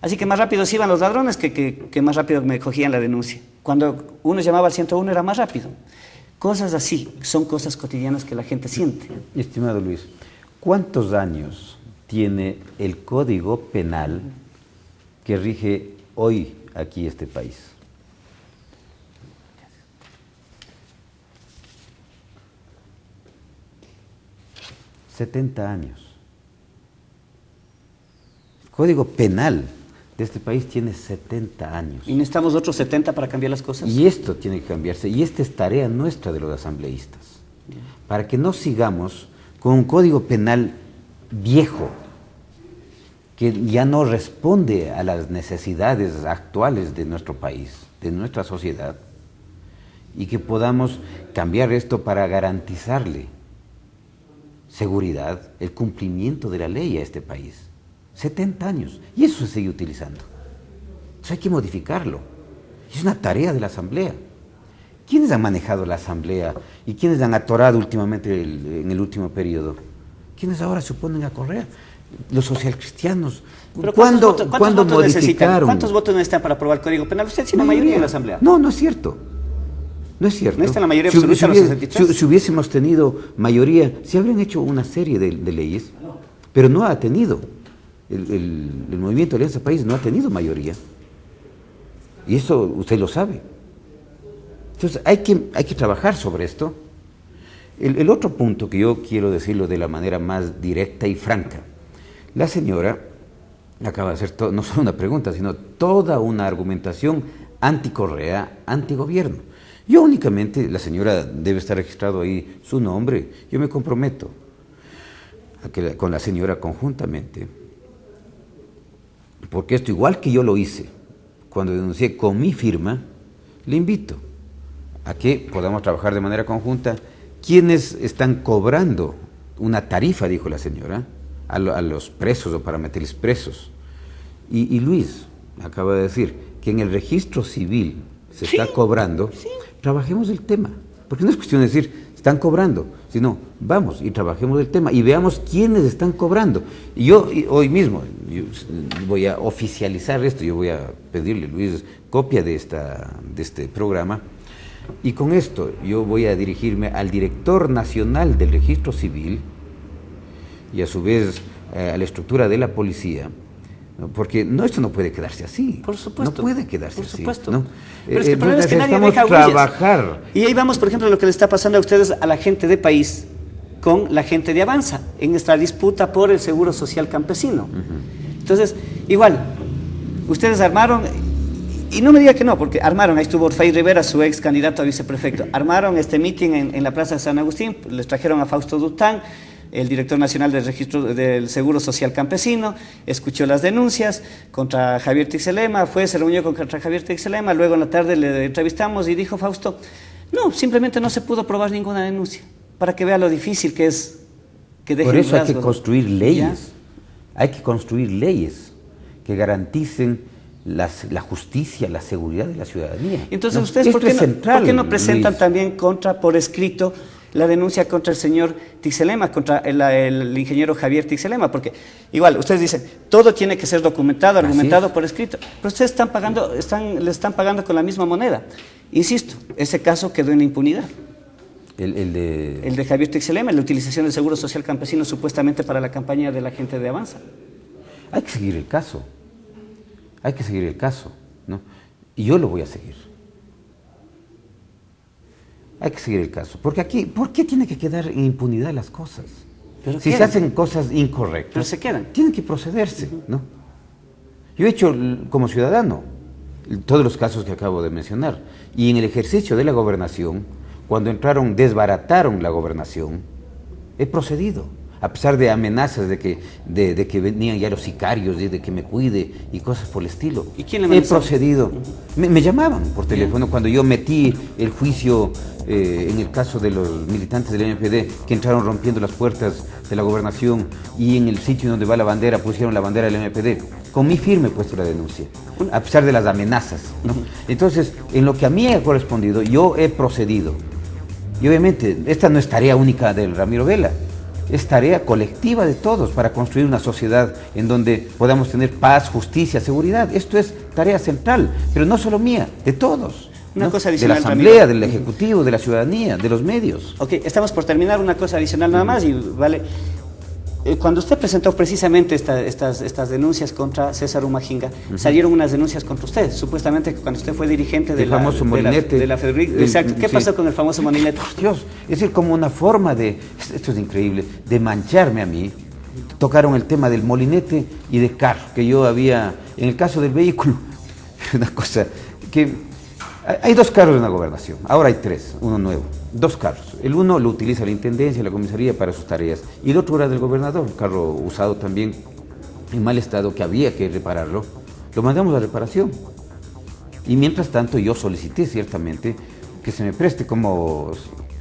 Así que más rápido se iban los ladrones que más rápido me cogían la denuncia. Cuando uno llamaba al 101 era más rápido. Cosas así, son cosas cotidianas que la gente siente. Estimado Luis, ¿cuántos años tiene el Código Penal que rige hoy aquí este país? ...70 años. El Código Penal de este país tiene 70 años. ¿Y necesitamos otros 70 para cambiar las cosas? Y esto tiene que cambiarse, y esta es tarea nuestra de los asambleístas, para que no sigamos con un Código Penal viejo, que ya no responde a las necesidades actuales de nuestro país, de nuestra sociedad, y que podamos cambiar esto para garantizarle seguridad, el cumplimiento de la ley a este país. 70 años, y eso se sigue utilizando. Entonces hay que modificarlo. Es una tarea de la Asamblea. ¿Quiénes han manejado la Asamblea y quiénes han atorado últimamente en el último periodo? ¿Quiénes ahora se oponen a Correa? Los socialcristianos. ¿Cuándo modificaron? ¿Cuántos votos necesitan para aprobar el Código Penal? Usted tiene mayoría en la Asamblea. No es cierto. No es cierto. ¿Necesitan la mayoría absoluta los 63? Si hubiésemos tenido mayoría, se habrían hecho una serie de leyes, pero no ha tenido. El Movimiento de Alianza País no ha tenido mayoría. Y eso usted lo sabe. Entonces hay que trabajar sobre esto. El otro punto que yo quiero decirlo de la manera más directa y franca. La señora acaba de hacer no solo una pregunta, sino toda una argumentación anti-Correa, anti-gobierno. Yo únicamente, la señora debe estar registrado ahí su nombre, yo me comprometo a que con la señora conjuntamente, porque esto igual que yo lo hice cuando denuncié con mi firma, le invito a que podamos trabajar de manera conjunta. ¿Quiénes están cobrando una tarifa, dijo la señora, a los presos o para meterles presos? Y Luis acaba de decir que en el registro civil se está cobrando. Trabajemos el tema, porque no es cuestión de decir están cobrando, sino vamos y trabajemos el tema y veamos quiénes están cobrando. Y yo hoy mismo voy a oficializar esto, yo voy a pedirle, Luis, copia de este programa, y con esto yo voy a dirigirme al director nacional del registro civil y a su vez a la estructura de la policía, ¿no? Porque esto no puede quedarse así. Por supuesto. No puede quedarse así. Por supuesto. ¿No? Pero es que el problema es que nadie deja huellas. Trabajar. Y ahí vamos, por ejemplo, lo que le está pasando a ustedes, a la gente de país, con la gente de Avanza, en esta disputa por el seguro social campesino. Entonces, igual, ustedes armaron, y no me diga que no, porque armaron, ahí estuvo Orfei Rivera, su ex candidato a viceprefecto, armaron este meeting en la Plaza de San Agustín, les trajeron a Fausto Dután, el director nacional del registro del Seguro Social Campesino, escuchó las denuncias contra Javier Tixelema, se reunió contra Javier Tixelema, luego en la tarde le entrevistamos y dijo Fausto, no, simplemente no se pudo probar ninguna denuncia, para que vea lo difícil que es que dejen. Por eso hay rasgos. que construir leyes, ¿Ya? hay que construir leyes que garanticen la justicia, la seguridad de la ciudadanía. Entonces, ¿no? ¿ustedes Esto por qué, es central, ¿por qué no presentan Luis. también por escrito la denuncia contra el señor Tixelema, contra el ingeniero Javier Tixelema? Porque igual, ustedes dicen, todo tiene que ser documentado, argumentado por escrito, pero ustedes le están pagando con la misma moneda. Insisto, ese caso quedó en la impunidad. El de Javier Tixelema, la utilización del Seguro Social Campesino supuestamente para la campaña de la gente de Avanza. Hay que seguir el caso. Hay que seguir el caso, ¿no? Y yo lo voy a seguir. Hay que seguir el caso. Porque aquí, ¿por qué tiene que quedar en impunidad las cosas? Pero si se hacen cosas incorrectas, pero se quedan. Tienen que procederse, ¿no? Yo he hecho como ciudadano todos los casos que acabo de mencionar. Y en el ejercicio de la gobernación, cuando desbarataron la gobernación, he procedido. A pesar de amenazas de que venían ya los sicarios, de que me cuide y cosas por el estilo. ¿Y quién le he amenazó? procedido. Me llamaban por teléfono cuando yo metí el juicio en el caso de los militantes del MPD que entraron rompiendo las puertas de la gobernación y en el sitio donde va la bandera pusieron la bandera del MPD. Con mi firme he puesto la denuncia, a pesar de las amenazas, ¿no? Entonces, en lo que a mí ha correspondido, yo he procedido. Y obviamente, esta no es tarea única del Ramiro Vela. Es tarea colectiva de todos para construir una sociedad en donde podamos tener paz, justicia, seguridad. Esto es tarea central, pero no solo mía, de todos. Una cosa de adicional, la Asamblea, Ramiro. del Ejecutivo, de la ciudadanía, de los medios. Ok, estamos por terminar, una cosa adicional nada más y vale. Cuando usted presentó precisamente estas denuncias contra César Humajinga, salieron unas denuncias contra usted, supuestamente cuando usted fue dirigente El famoso molinete. de la Federica. Exacto. ¿Qué pasó con el famoso molinete? Por Dios, es decir, como una forma esto es increíble, de mancharme a mí. Tocaron el tema del molinete y de carro, que yo había, en el caso del vehículo, una cosa que... Hay dos carros en la gobernación, ahora hay tres, uno nuevo, dos carros. El uno lo utiliza la intendencia, la comisaría para sus tareas, y el otro era del gobernador, un carro usado también en mal estado que había que repararlo. Lo mandamos a reparación. Y mientras tanto yo solicité ciertamente que se me preste, como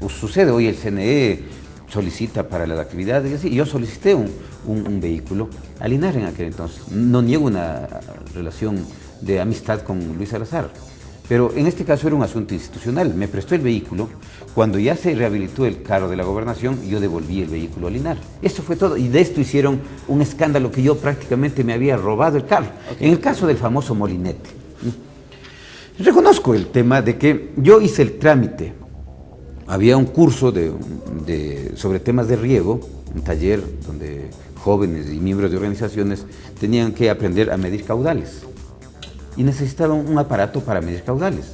sucede hoy, el CNE solicita para las actividades y así. Yo solicité un vehículo a Linares en aquel entonces. No niego una relación de amistad con Luis Salazar. Pero en este caso era un asunto institucional. Me prestó el vehículo. Cuando ya se rehabilitó el carro de la gobernación, yo devolví el vehículo a Linares. Eso fue todo. Y de esto hicieron un escándalo que yo prácticamente me había robado el carro. Okay. En el caso del famoso molinete. Reconozco el tema de que yo hice el trámite. Había un curso sobre temas de riego, un taller donde jóvenes y miembros de organizaciones tenían que aprender a medir caudales. Y necesitaban un aparato para medir caudales.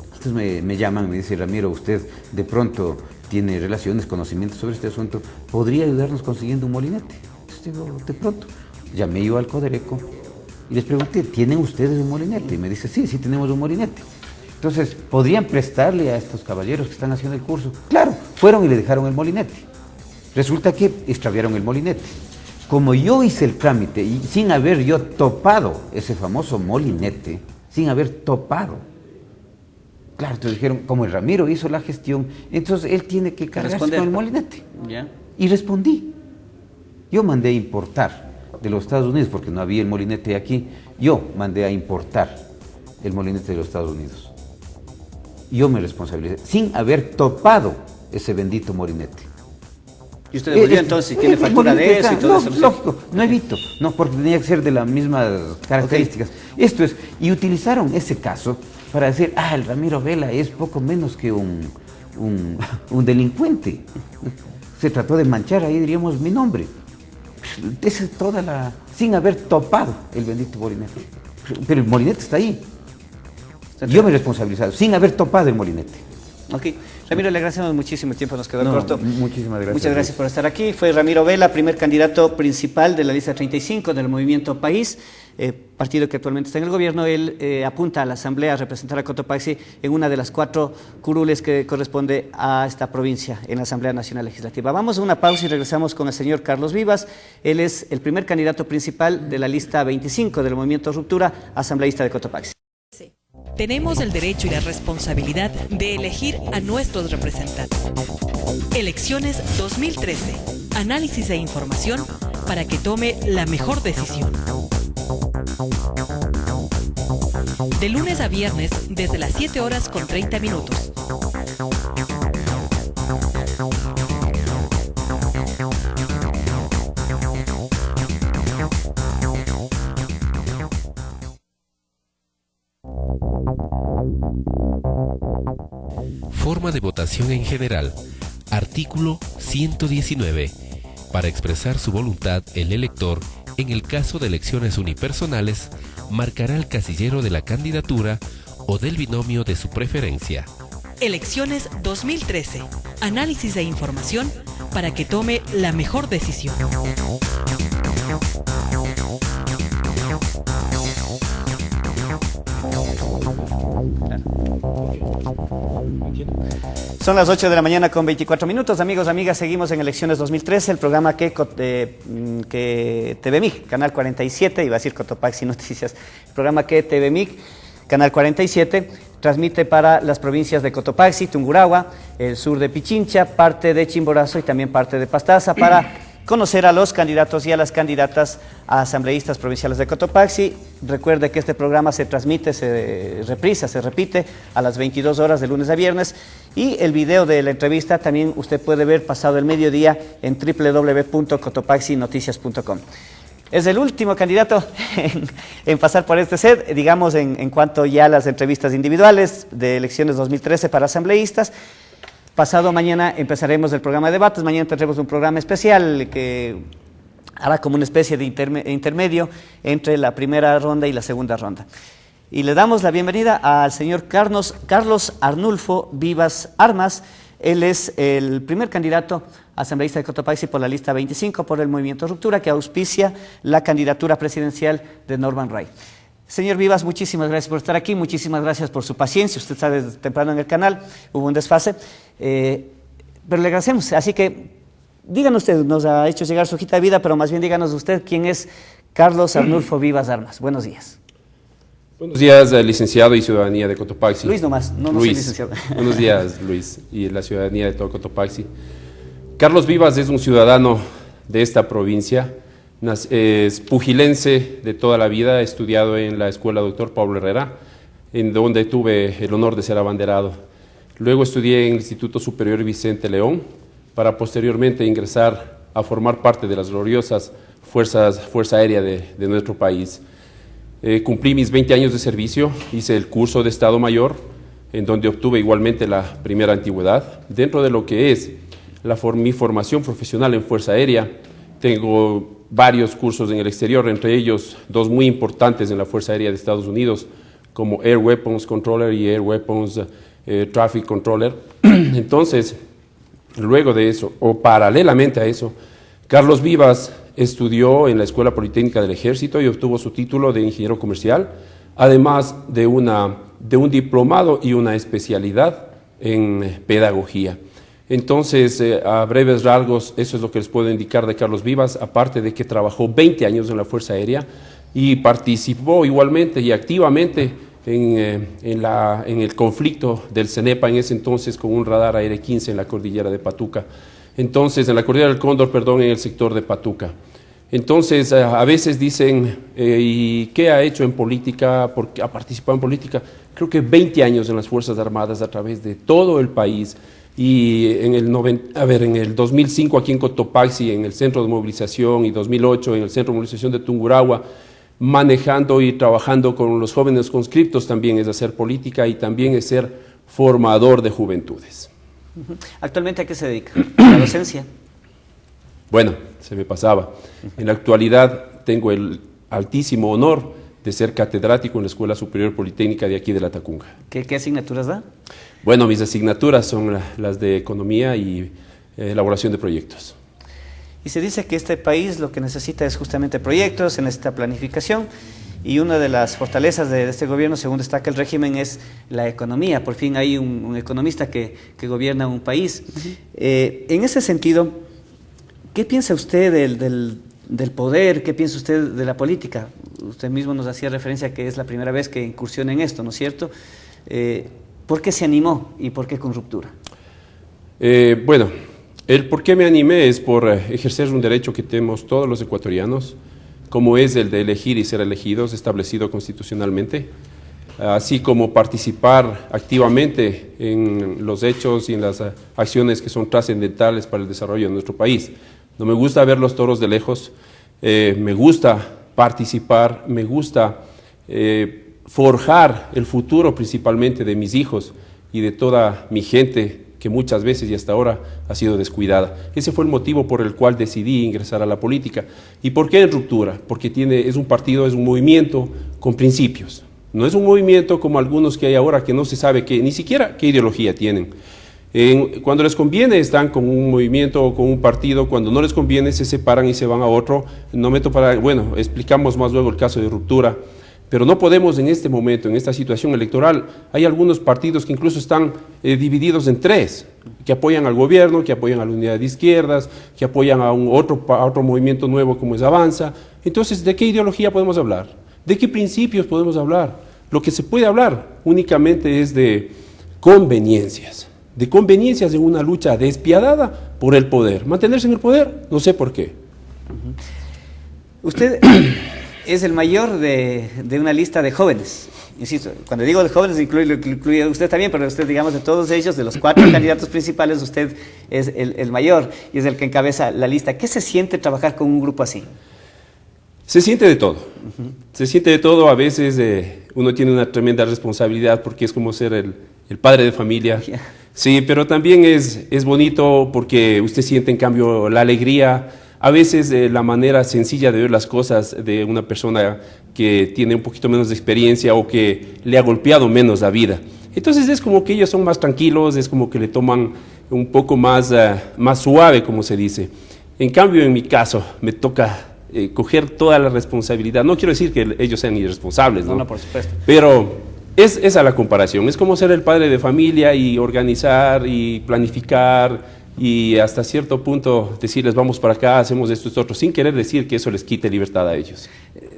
Entonces me llaman y me dicen, Ramiro, usted de pronto tiene relaciones, conocimientos sobre este asunto, ¿podría ayudarnos consiguiendo un molinete? Entonces digo, de pronto. Llamé yo al Codereco y les pregunté, ¿tienen ustedes un molinete? Y me dice, sí tenemos un molinete. Entonces, ¿podrían prestarle a estos caballeros que están haciendo el curso? Claro, fueron y le dejaron el molinete. Resulta que extraviaron el molinete. Como yo hice el trámite y sin haber yo topado ese famoso molinete, sin haber topado, claro, entonces dijeron, como el Ramiro hizo la gestión, entonces él tiene que cargarse con el molinete. ¿Ya? Y respondí. Yo mandé a importar de los Estados Unidos, porque no había el molinete aquí, yo mandé a importar el molinete de los Estados Unidos. Yo me responsabilicé, sin haber topado ese bendito molinete. ¿Y usted devolvió entonces si tiene factura de eso y todo eso? Lógico, no evito, no, porque tenía que ser de las mismas características. Okay. Esto es, y utilizaron ese caso para decir, el Ramiro Vela es poco menos que un delincuente. Se trató de manchar ahí, diríamos, mi nombre. Esa es toda la... sin haber topado el bendito molinete. Pero el molinete está ahí. Yo me he responsabilizado, sin haber topado el molinete. Ok. Ramiro, le agradecemos muchísimo, el tiempo nos quedó corto. Muchísimas gracias. Muchas gracias por estar aquí. Fue Ramiro Vela, primer candidato principal de la lista 35 del Movimiento País, partido que actualmente está en el gobierno. Él apunta a la Asamblea a representar a Cotopaxi en una de las 4 curules que corresponde a esta provincia en la Asamblea Nacional Legislativa. Vamos a una pausa y regresamos con el señor Carlos Vivas. Él es el primer candidato principal de la lista 25 del Movimiento Ruptura, asambleísta de Cotopaxi. Tenemos el derecho y la responsabilidad de elegir a nuestros representantes. Elecciones 2013. Análisis e información para que tome la mejor decisión. De lunes a viernes desde las 7:30. Forma de votación en general. Artículo 119. Para expresar su voluntad, el elector, en el caso de elecciones unipersonales, marcará el casillero de la candidatura o del binomio de su preferencia. Elecciones 2013. Análisis e información para que tome la mejor decisión. Son las 8 de la mañana con 24 minutos. Amigos, amigas, seguimos en Elecciones 2013, el programa que TVMIG, Canal 47, iba a decir Cotopaxi Noticias, el programa que TVMIG, Canal 47, transmite para las provincias de Cotopaxi, Tungurahua, el sur de Pichincha, parte de Chimborazo y también parte de Pastaza, para conocer a los candidatos y a las candidatas a asambleístas provinciales de Cotopaxi. Recuerde que este programa se transmite, se repite a las 22 horas de lunes a viernes, y el video de la entrevista también usted puede ver pasado el mediodía en www.cotopaxinoticias.com. Es el último candidato en pasar por este set, digamos, en cuanto ya a las entrevistas individuales de Elecciones 2013 para asambleístas. Pasado mañana empezaremos el programa de debates. Mañana tendremos un programa especial que hará como una especie de intermedio entre la primera ronda y la segunda ronda. Y le damos la bienvenida al señor Carlos Arnulfo Vivas Armas. Él es el primer candidato asambleísta de Cotopaxi por la lista 25 por el Movimiento Ruptura, que auspicia la candidatura presidencial de Norman Ray. Señor Vivas, muchísimas gracias por estar aquí, muchísimas gracias por su paciencia. Usted está desde temprano en el canal, hubo un desfase, pero le agradecemos. Así que díganos usted, nos ha hecho llegar su hojita de vida, pero más bien díganos usted quién es Carlos Arnulfo Vivas Armas. Buenos días. Buenos días, licenciado y ciudadanía de Cotopaxi. Luis nomás, no soy licenciado. Buenos días, Luis, y la ciudadanía de todo Cotopaxi. Carlos Vivas es un ciudadano de esta provincia, es pugilense de toda la vida, he estudiado en la Escuela Doctor Pablo Herrera, en donde tuve el honor de ser abanderado. Luego estudié en el Instituto Superior Vicente León, para posteriormente ingresar a formar parte de las gloriosas Fuerza Aérea de nuestro país. Cumplí mis 20 años de servicio, hice el curso de Estado Mayor, en donde obtuve igualmente la primera antigüedad. Dentro de lo que es mi formación profesional en Fuerza Aérea, tengo varios cursos en el exterior, entre ellos 2 muy importantes en la Fuerza Aérea de Estados Unidos, como Air Weapons Controller y Air Weapons Traffic Controller. Entonces, luego de eso, o paralelamente a eso, Carlos Vivas estudió en la Escuela Politécnica del Ejército y obtuvo su título de ingeniero comercial, además de un diplomado y una especialidad en pedagogía. Entonces, a breves rasgos, eso es lo que les puedo indicar de Carlos Vivas, aparte de que trabajó 20 años en la Fuerza Aérea y participó igualmente y activamente en el conflicto del CENEPA en ese entonces con un radar AR-15 en la cordillera de Patuca. Entonces, en la cordillera del Cóndor, perdón, en el sector de Patuca. Entonces, a veces dicen, ¿y qué ha hecho en política? ¿Por qué ha participado en política? Creo que 20 años en las Fuerzas Armadas a través de todo el país, y en el 2005 aquí en Cotopaxi, en el Centro de Movilización, y 2008 en el Centro de Movilización de Tungurahua, manejando y trabajando con los jóvenes conscriptos también es hacer política y también es ser formador de juventudes. ¿Actualmente a qué se dedica? ¿A la docencia? Bueno, se me pasaba. En la actualidad tengo el altísimo honor de ser catedrático en la Escuela Superior Politécnica de aquí de La Tacunga. ¿Qué asignaturas da? Bueno, mis asignaturas son las de economía y elaboración de proyectos. Y se dice que este país lo que necesita es justamente proyectos, se necesita planificación, y una de las fortalezas de este gobierno, según destaca el régimen, es la economía. Por fin hay un economista que gobierna un país. En ese sentido, ¿qué piensa usted del poder? ¿Qué piensa usted de la política? Usted mismo nos hacía referencia a que es la primera vez que incursiona en esto, ¿no es cierto? ¿Por qué se animó y por qué con ruptura? Bueno, el por qué me animé es por ejercer un derecho que tenemos todos los ecuatorianos, como es el de elegir y ser elegidos, establecido constitucionalmente, así como participar activamente en los hechos y en las acciones que son trascendentales para el desarrollo de nuestro país. No me gusta ver los toros de lejos, me gusta participar, me gusta forjar el futuro principalmente de mis hijos y de toda mi gente que muchas veces y hasta ahora ha sido descuidada. Ese fue el motivo por el cual decidí ingresar a la política. ¿Y por qué en ruptura? Porque es un partido, es un movimiento con principios. No es un movimiento como algunos que hay ahora que no se sabe ni siquiera qué ideología tienen. Cuando les conviene están con un movimiento o con un partido, cuando no les conviene se separan y se van a otro. Bueno, explicamos más luego el caso de ruptura. Pero no podemos en este momento, en esta situación electoral, hay algunos partidos que incluso están divididos en tres, que apoyan al gobierno, que apoyan a la unidad de izquierdas, que apoyan a otro movimiento nuevo como es Avanza. Entonces, ¿de qué ideología podemos hablar? ¿De qué principios podemos hablar? Lo que se puede hablar únicamente es de conveniencias de una lucha despiadada por el poder. Mantenerse en el poder, no sé por qué. Usted es el mayor de una lista de jóvenes. Insisto, cuando digo de jóvenes incluye usted también, pero usted, digamos, de todos ellos, de los 4 candidatos principales, usted es el mayor y es el que encabeza la lista. ¿Qué se siente trabajar con un grupo así? Se siente de todo. Se siente de todo. A veces uno tiene una tremenda responsabilidad porque es como ser el padre de familia. Sí, pero también es bonito porque usted siente en cambio la alegría. A veces la manera sencilla de ver las cosas de una persona que tiene un poquito menos de experiencia o que le ha golpeado menos la vida. Entonces es como que ellos son más tranquilos, es como que le toman un poco más suave, como se dice. En cambio, en mi caso, me toca coger toda la responsabilidad. No quiero decir que ellos sean irresponsables, ¿no? No, por supuesto. Pero es esa la comparación. Es como ser el padre de familia y organizar y planificar y hasta cierto punto decirles vamos para acá, hacemos esto y otro, sin querer decir que eso les quite libertad a ellos.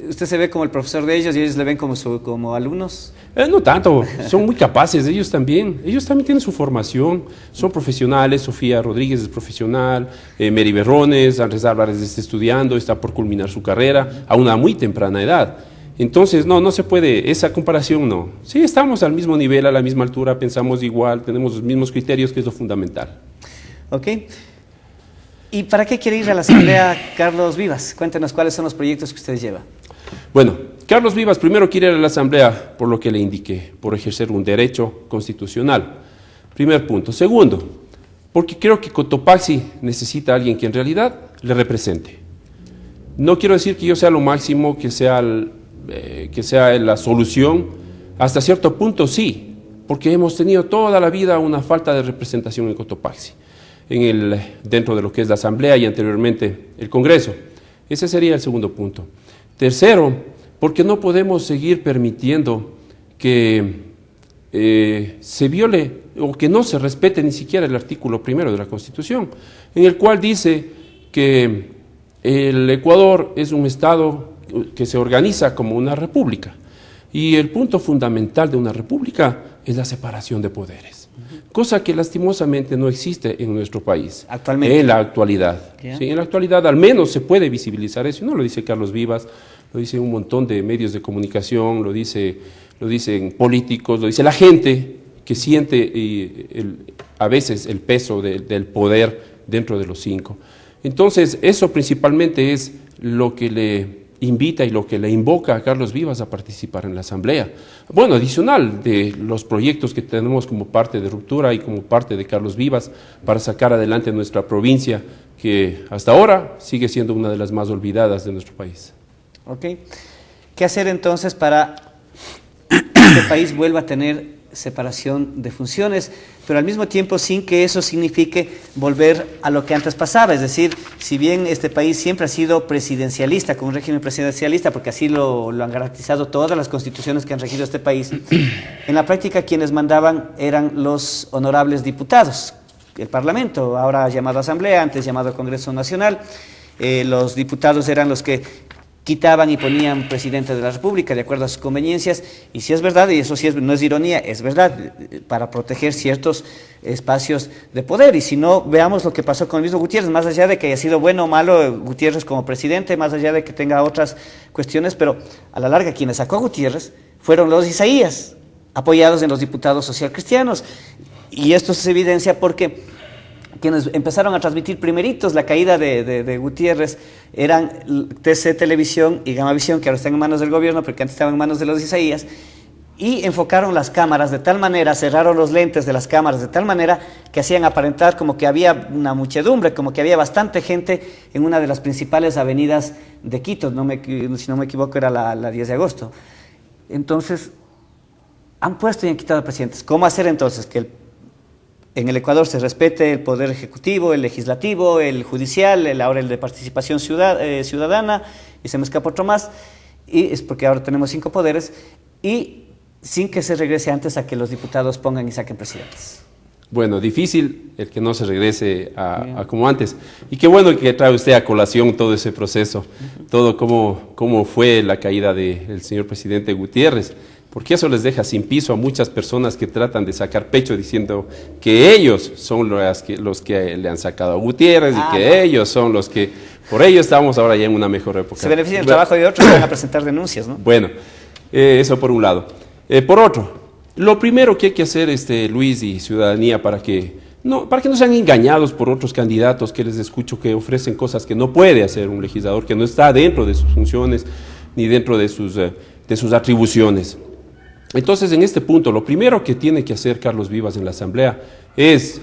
¿Usted se ve como el profesor de ellos y ellos le ven como alumnos? No tanto, son muy capaces, ellos también tienen su formación, son profesionales. Sofía Rodríguez es profesional, Mary Berrones, Andrés Álvarez está estudiando, está por culminar su carrera a una muy temprana edad. Entonces, no se puede, esa comparación no. Sí, estamos al mismo nivel, a la misma altura, pensamos igual, tenemos los mismos criterios, que es lo fundamental. Ok. ¿Y para qué quiere ir a la Asamblea Carlos Vivas? Cuéntenos cuáles son los proyectos que usted lleva. Bueno, Carlos Vivas primero quiere ir a la Asamblea por lo que le indiqué, por ejercer un derecho constitucional. Primer punto. Segundo, porque creo que Cotopaxi necesita a alguien que en realidad le represente. No quiero decir que yo sea lo máximo, que sea la solución. Hasta cierto punto sí, porque hemos tenido toda la vida una falta de representación en Cotopaxi, dentro de lo que es la Asamblea y anteriormente el Congreso. Ese sería el segundo punto. Tercero, porque no podemos seguir permitiendo que se viole o que no se respete ni siquiera el artículo 1 de la Constitución, en el cual dice que el Ecuador es un Estado que se organiza como una república y el punto fundamental de una república es la separación de poderes, cosa que lastimosamente no existe en nuestro país. Actualmente. En la actualidad. Sí, en la actualidad al menos se puede visibilizar eso, no lo dice Carlos Vivas, lo dice un montón de medios de comunicación, lo dicen políticos, lo dice la gente que siente a veces el peso del poder dentro de los 5. Entonces, eso principalmente es lo que le invita y lo que le invoca a Carlos Vivas a participar en la Asamblea. Bueno, adicional de los proyectos que tenemos como parte de Ruptura y como parte de Carlos Vivas para sacar adelante nuestra provincia, que hasta ahora sigue siendo una de las más olvidadas de nuestro país. Ok. ¿Qué hacer entonces para que este país vuelva a tener separación de funciones, pero al mismo tiempo sin que eso signifique volver a lo que antes pasaba? Es decir, si bien este país siempre ha sido presidencialista, con un régimen presidencialista, porque así lo han garantizado todas las constituciones que han regido este país, en la práctica quienes mandaban eran los honorables diputados, el Parlamento, ahora llamado Asamblea, antes llamado Congreso Nacional. Los diputados eran los que quitaban y ponían presidente de la República de acuerdo a sus conveniencias, y si es verdad, y eso sí no es ironía, es verdad, para proteger ciertos espacios de poder. Y si no, veamos lo que pasó con el mismo Gutiérrez, más allá de que haya sido bueno o malo Gutiérrez como presidente, más allá de que tenga otras cuestiones, pero a la larga quienes sacó a Gutiérrez fueron los Isaías, apoyados en los diputados socialcristianos, y esto se evidencia porque quienes empezaron a transmitir primeritos la caída de Gutiérrez eran TC Televisión y Gamavisión, que ahora están en manos del gobierno, porque antes estaban en manos de los Isaías, y enfocaron las cámaras de tal manera, cerraron los lentes de las cámaras de tal manera que hacían aparentar como que había una muchedumbre, como que había bastante gente en una de las principales avenidas de Quito, si no me equivoco era la 10 de agosto. Entonces, han puesto y han quitado presidentes. ¿Cómo hacer entonces que en el Ecuador se respete el poder ejecutivo, el legislativo, el judicial, ahora el de participación ciudadana, y se me escapa otro más, y es porque ahora tenemos 5 poderes, y sin que se regrese antes a que los diputados pongan y saquen presidentes? Bueno, difícil el que no se regrese a como antes. Y qué bueno que trae usted a colación todo ese proceso, todo cómo fue la caída del señor presidente Gutiérrez, porque eso les deja sin piso a muchas personas que tratan de sacar pecho diciendo que ellos son los que le han sacado a Gutiérrez y que ellos son los que, por ello estamos ahora ya en una mejor época. Se beneficia el trabajo de otros que van a presentar denuncias, ¿no? Bueno, eso por un lado. Por otro, lo primero que hay que hacer, Luis y ciudadanía, para que no sean engañados por otros candidatos que les escucho que ofrecen cosas que no puede hacer un legislador, que no está dentro de sus funciones ni dentro de sus atribuciones. Entonces, en este punto, lo primero que tiene que hacer Carlos Vivas en la Asamblea es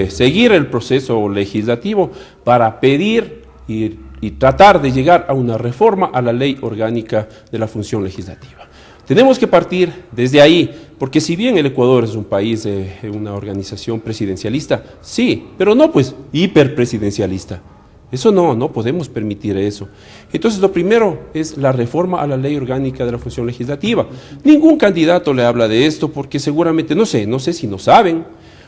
seguir el proceso legislativo para pedir y tratar de llegar a una reforma a la ley orgánica de la función legislativa. Tenemos que partir desde ahí, porque si bien el Ecuador es un país de una organización presidencialista, sí, pero no pues hiperpresidencialista. Eso no podemos permitir eso. Entonces, lo primero es la reforma a la ley orgánica de la función legislativa. Ningún candidato le habla de esto porque seguramente, no sé si no saben,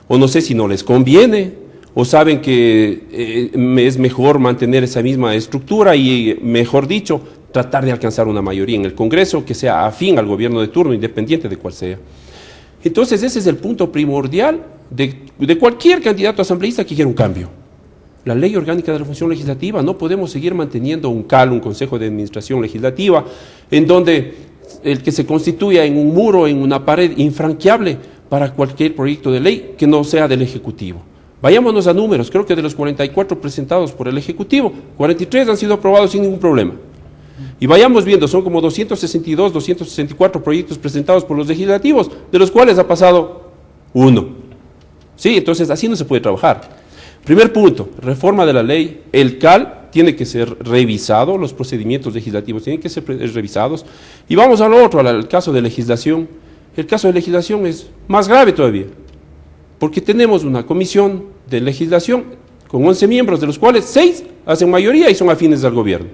o no sé si no les conviene, o saben que es mejor mantener esa misma estructura y, mejor dicho, tratar de alcanzar una mayoría en el Congreso que sea afín al gobierno de turno, independiente de cuál sea. Entonces, ese es el punto primordial de cualquier candidato asambleísta que quiera un cambio. La ley orgánica de la función legislativa. No podemos seguir manteniendo un consejo de administración legislativa, en donde el que se constituya en un muro, en una pared infranqueable para cualquier proyecto de ley que no sea del Ejecutivo. Vayámonos a números. Creo que de los 44 presentados por el Ejecutivo, 43 han sido aprobados sin ningún problema. Y vayamos viendo, son como 262, 264 proyectos presentados por los legislativos, de los cuales ha pasado 1. Sí, entonces así no se puede trabajar. Primer punto, reforma de la ley. El CAL tiene que ser revisado, los procedimientos legislativos tienen que ser revisados. Y vamos a lo otro, al caso de legislación. El caso de legislación es más grave todavía, porque tenemos una comisión de legislación con 11 miembros, de los cuales 6 hacen mayoría y son afines al gobierno.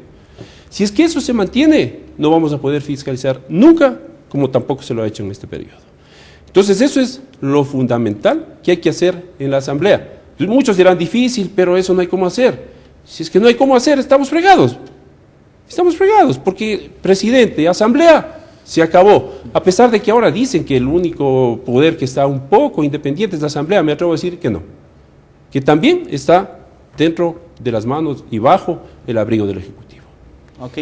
Si es que eso se mantiene, no vamos a poder fiscalizar nunca, como tampoco se lo ha hecho en este periodo. Entonces, eso es lo fundamental que hay que hacer en la Asamblea. Muchos dirán difícil, pero eso no hay cómo hacer. Si es que no hay cómo hacer, estamos fregados. Estamos fregados, porque presidente, Asamblea, se acabó. A pesar de que ahora dicen que el único poder que está un poco independiente es la Asamblea, me atrevo a decir que no. Que también está dentro de las manos y bajo el abrigo del Ejecutivo. Ok.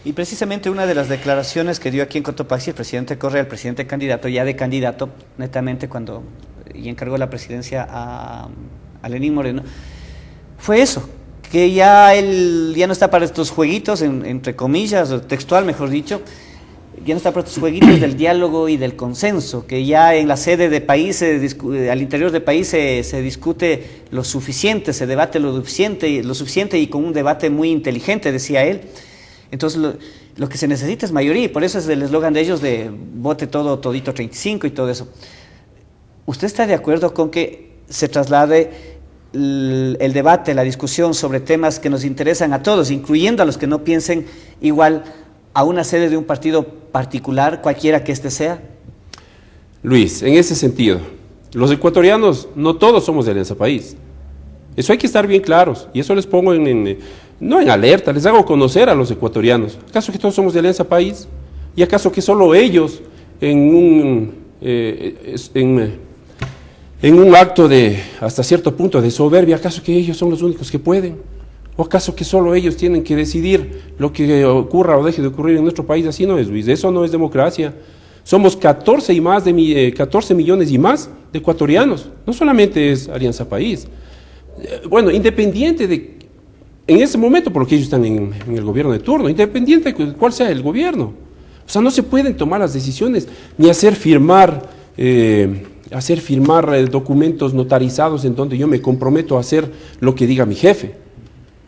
Y precisamente una de las declaraciones que dio aquí en Cotopaxi el presidente Correa, el presidente candidato, ya de candidato, netamente cuando y encargó la presidencia a Lenín Moreno, fue eso, que ya él ya no está para estos jueguitos, entre comillas, o textual mejor dicho, ya no está para estos jueguitos del diálogo y del consenso, que ya en la sede de país, al interior del país se discute lo suficiente, se debate lo suficiente y con un debate muy inteligente, decía él. Entonces lo que se necesita es mayoría, y por eso es el eslogan de ellos de vote todo, todito 35 y todo eso. ¿Usted está de acuerdo con que se traslade el debate, la discusión sobre temas que nos interesan a todos, incluyendo a los que no piensen igual, a una sede de un partido particular, cualquiera que éste sea? Luis, en ese sentido, los ecuatorianos no todos somos de Alianza País. Eso hay que estar bien claros, y eso les pongo no en alerta, les hago conocer a los ecuatorianos. ¿Acaso que todos somos de Alianza País? ¿Y acaso que solo ellos, en un acto de, hasta cierto punto, de soberbia, acaso que ellos son los únicos que pueden? ¿O acaso que solo ellos tienen que decidir lo que ocurra o deje de ocurrir en nuestro país? Así no es, Luis, eso no es democracia. Somos 14 millones y más de ecuatorianos, no solamente es Alianza País. Bueno, independiente de, en ese momento, porque ellos están en el gobierno de turno, independiente de cuál sea el gobierno. O sea, no se pueden tomar las decisiones ni hacer firmar documentos notarizados en donde yo me comprometo a hacer lo que diga mi jefe.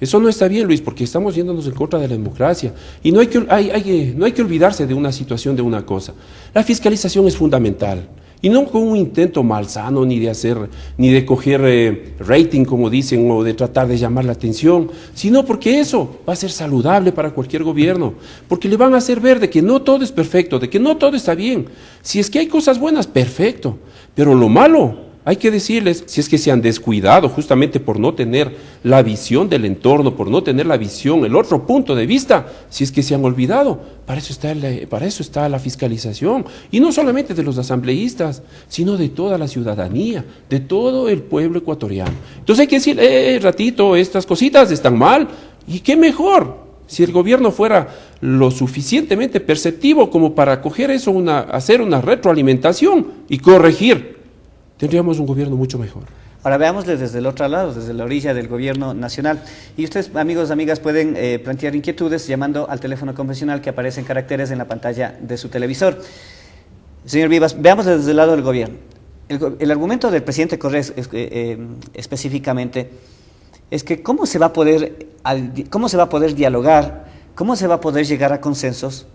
Eso no está bien, Luis, porque estamos yéndonos en contra de la democracia. Y no hay que olvidarse de una situación, de una cosa. La fiscalización es fundamental. Y no con un intento malsano ni de coger rating, como dicen, o de tratar de llamar la atención, sino porque eso va a ser saludable para cualquier gobierno, porque le van a hacer ver de que no todo es perfecto, de que no todo está bien. Si es que hay cosas buenas, perfecto, pero lo malo, hay que decirles, si es que se han descuidado justamente por no tener la visión del entorno, por no tener la visión, el otro punto de vista, si es que se han olvidado, para eso está la fiscalización, y no solamente de los asambleístas, sino de toda la ciudadanía, de todo el pueblo ecuatoriano. Entonces hay que decir, ratito, estas cositas están mal, y qué mejor, si el gobierno fuera lo suficientemente perceptivo como para coger eso, hacer una retroalimentación y corregir. Tendríamos un gobierno mucho mejor. Ahora veámosle desde el otro lado, desde la orilla del gobierno nacional. Y ustedes, amigos, amigas, pueden plantear inquietudes llamando al teléfono convencional que aparece en caracteres en la pantalla de su televisor. Señor Vivas, veamos desde el lado del gobierno. El argumento del presidente Correa específicamente es que ¿cómo se va a poder dialogar, cómo se va a poder llegar a consensos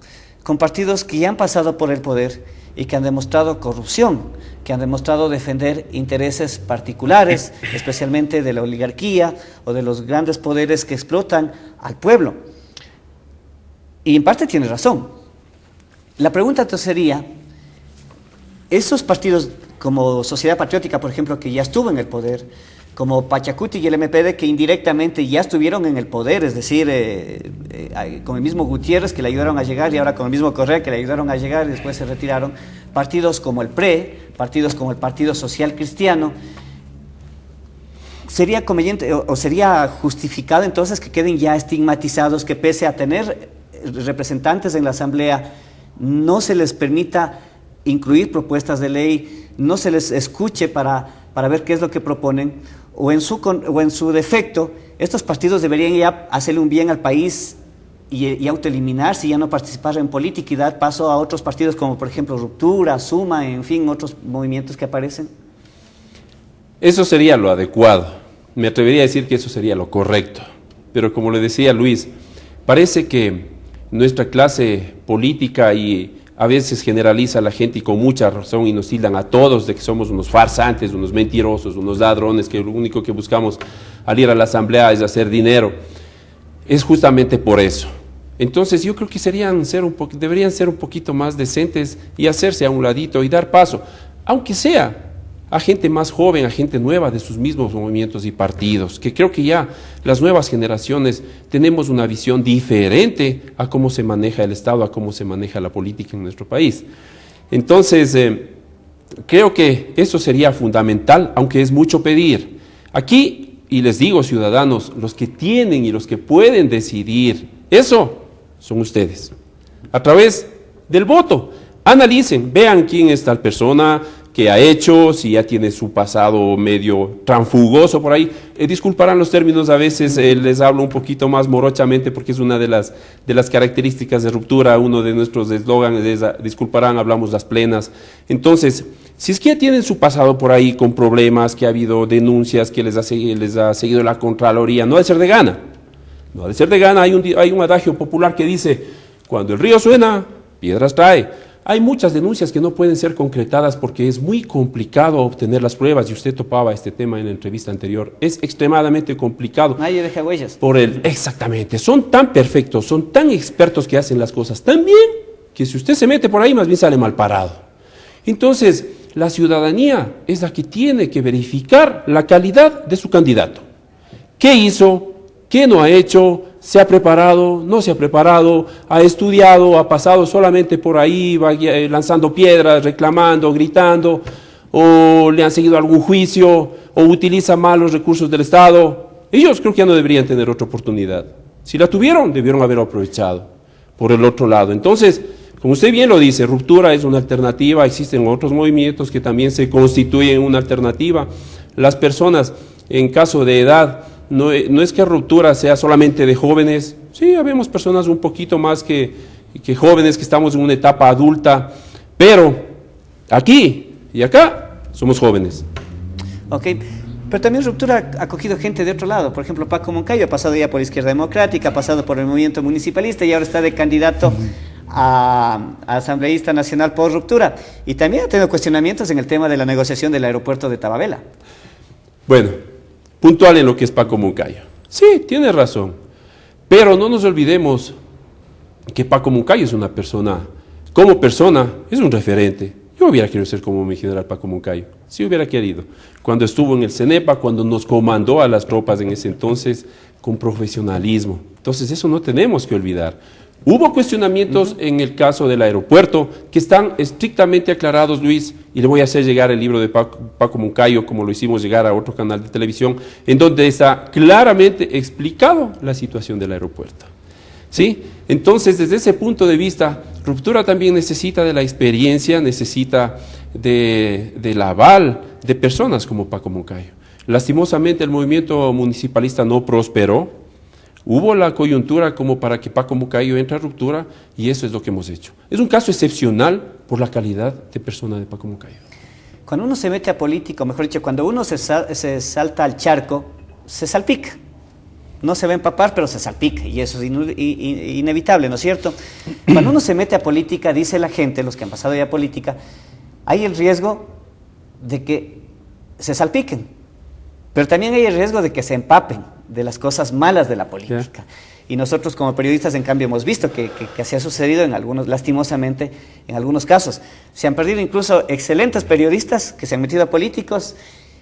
con partidos que ya han pasado por el poder y que han demostrado corrupción, que han demostrado defender intereses particulares, especialmente de la oligarquía o de los grandes poderes que explotan al pueblo? Y en parte tiene razón. La pregunta entonces sería, esos partidos como Sociedad Patriótica, por ejemplo, que ya estuvo en el poder, como Pachacuti y el MPD, que indirectamente ya estuvieron en el poder, es decir, con el mismo Gutiérrez, que le ayudaron a llegar, y ahora con el mismo Correa, que le ayudaron a llegar y después se retiraron, partidos como el PRE, partidos como el Partido Social Cristiano. ¿Sería conveniente o sería justificado entonces que queden ya estigmatizados, que pese a tener representantes en la Asamblea, no se les permita incluir propuestas de ley, no se les escuche para ver qué es lo que proponen, o en su defecto, estos partidos deberían ya hacerle un bien al país y autoeliminarse y ya no participar en política y dar paso a otros partidos como por ejemplo Ruptura, Suma, en fin, otros movimientos que aparecen? Eso sería lo adecuado. Me atrevería a decir que eso sería lo correcto. Pero como le decía Luis, parece que nuestra clase política y a veces generaliza a la gente y con mucha razón y nos tildan a todos de que somos unos farsantes, unos mentirosos, unos ladrones, que lo único que buscamos al ir a la asamblea es hacer dinero. Es justamente por eso. Entonces yo creo que deberían ser un poquito más decentes y hacerse a un ladito y dar paso, aunque sea a gente más joven, a gente nueva de sus mismos movimientos y partidos, que creo que ya las nuevas generaciones tenemos una visión diferente a cómo se maneja el Estado, a cómo se maneja la política en nuestro país. Entonces, creo que eso sería fundamental, aunque es mucho pedir. Aquí, y les digo, ciudadanos, los que tienen y los que pueden decidir, eso son ustedes, a través del voto. Analicen, vean quién es tal persona, qué ha hecho, si ya tiene su pasado medio transfugoso por ahí. Disculparán los términos, a veces les hablo un poquito más morochamente porque es una de las características de Ruptura, uno de nuestros eslóganes es, disculparán, hablamos las plenas. Entonces, si es que ya tienen su pasado por ahí con problemas, que ha habido denuncias, que les ha seguido la Contraloría, no ha de ser de gana. No ha de ser de gana, hay un adagio popular que dice, cuando el río suena, piedras trae. Hay muchas denuncias que no pueden ser concretadas porque es muy complicado obtener las pruebas, y usted topaba este tema en la entrevista anterior, es extremadamente complicado. Nadie deja huellas. Exactamente, son tan perfectos, son tan expertos que hacen las cosas tan bien, que si usted se mete por ahí más bien sale mal parado. Entonces, la ciudadanía es la que tiene que verificar la calidad de su candidato. ¿Qué hizo? ¿Qué no ha hecho? ¿Se ha preparado? ¿No se ha preparado? ¿Ha estudiado? ¿Ha pasado solamente por ahí lanzando piedras, reclamando, gritando? ¿O le han seguido algún juicio? ¿O utiliza mal los recursos del Estado? Ellos creo que ya no deberían tener otra oportunidad. Si la tuvieron, debieron haberlo aprovechado por el otro lado. Entonces, como usted bien lo dice, Ruptura es una alternativa, existen otros movimientos que también se constituyen una alternativa. Las personas, en caso de edad, no es que Ruptura sea solamente de jóvenes, sí, habemos personas un poquito más que jóvenes, que estamos en una etapa adulta, pero aquí y acá somos jóvenes. Ok, pero también Ruptura ha cogido gente de otro lado. Por ejemplo, Paco Moncayo ha pasado ya por Izquierda Democrática, ha pasado por el movimiento municipalista y ahora está de candidato a asambleísta nacional por Ruptura. Y también ha tenido cuestionamientos en el tema de la negociación del aeropuerto de Tababela. Bueno, puntual en lo que es Paco Moncayo. Sí, tiene razón, pero no nos olvidemos que Paco Moncayo es una persona, como persona, es un referente. Yo hubiera querido ser como mi general Paco Moncayo, sí hubiera querido. Cuando estuvo en el CENEPA, cuando nos comandó a las tropas en ese entonces, con profesionalismo. Entonces eso no tenemos que olvidar. Hubo cuestionamientos en el caso del aeropuerto que están estrictamente aclarados, Luis, y le voy a hacer llegar el libro de Paco Moncayo, como lo hicimos llegar a otro canal de televisión, en donde está claramente explicado la situación del aeropuerto. ¿Sí? Entonces, desde ese punto de vista, Ruptura también necesita de la experiencia, necesita del aval de personas como Paco Moncayo. Lastimosamente, el movimiento municipalista no prosperó. Hubo la coyuntura como para que Paco Moncayo entre a Ruptura y eso es lo que hemos hecho. Es un caso excepcional por la calidad de persona de Paco Moncayo. Cuando uno se mete a político, mejor dicho, cuando uno se salta al charco, se salpica. No se va a empapar, pero se salpica y eso es inevitable, ¿no es cierto? Cuando uno se mete a política, dice la gente, los que han pasado ya a política, hay el riesgo de que se salpiquen, pero también hay el riesgo de que se empapen de las cosas malas de la política. Y nosotros como periodistas, en cambio, hemos visto que así ha sucedido en algunos, lastimosamente, en algunos casos. Se han perdido incluso excelentes periodistas que se han metido a políticos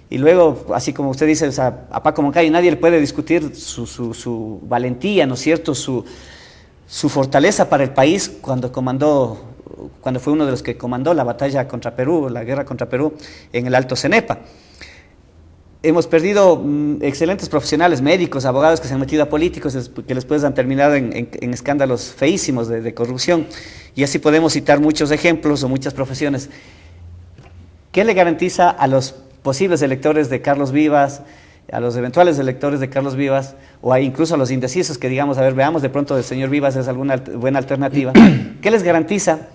y luego, así como usted dice, o sea, a Paco Moncayo nadie le puede discutir su valentía, ¿no es cierto?, su fortaleza para el país cuando fue uno de los que comandó la batalla contra Perú, la guerra contra Perú en el Alto Cenepa. Hemos perdido excelentes profesionales, médicos, abogados que se han metido a políticos que después han terminado en escándalos feísimos de corrupción. Y así podemos citar muchos ejemplos o muchas profesiones. ¿Qué le garantiza a los posibles electores de Carlos Vivas, a los eventuales electores de Carlos Vivas, o incluso a los indecisos que digamos, a ver, veamos de pronto el señor Vivas es alguna buena alternativa? ¿Qué les garantiza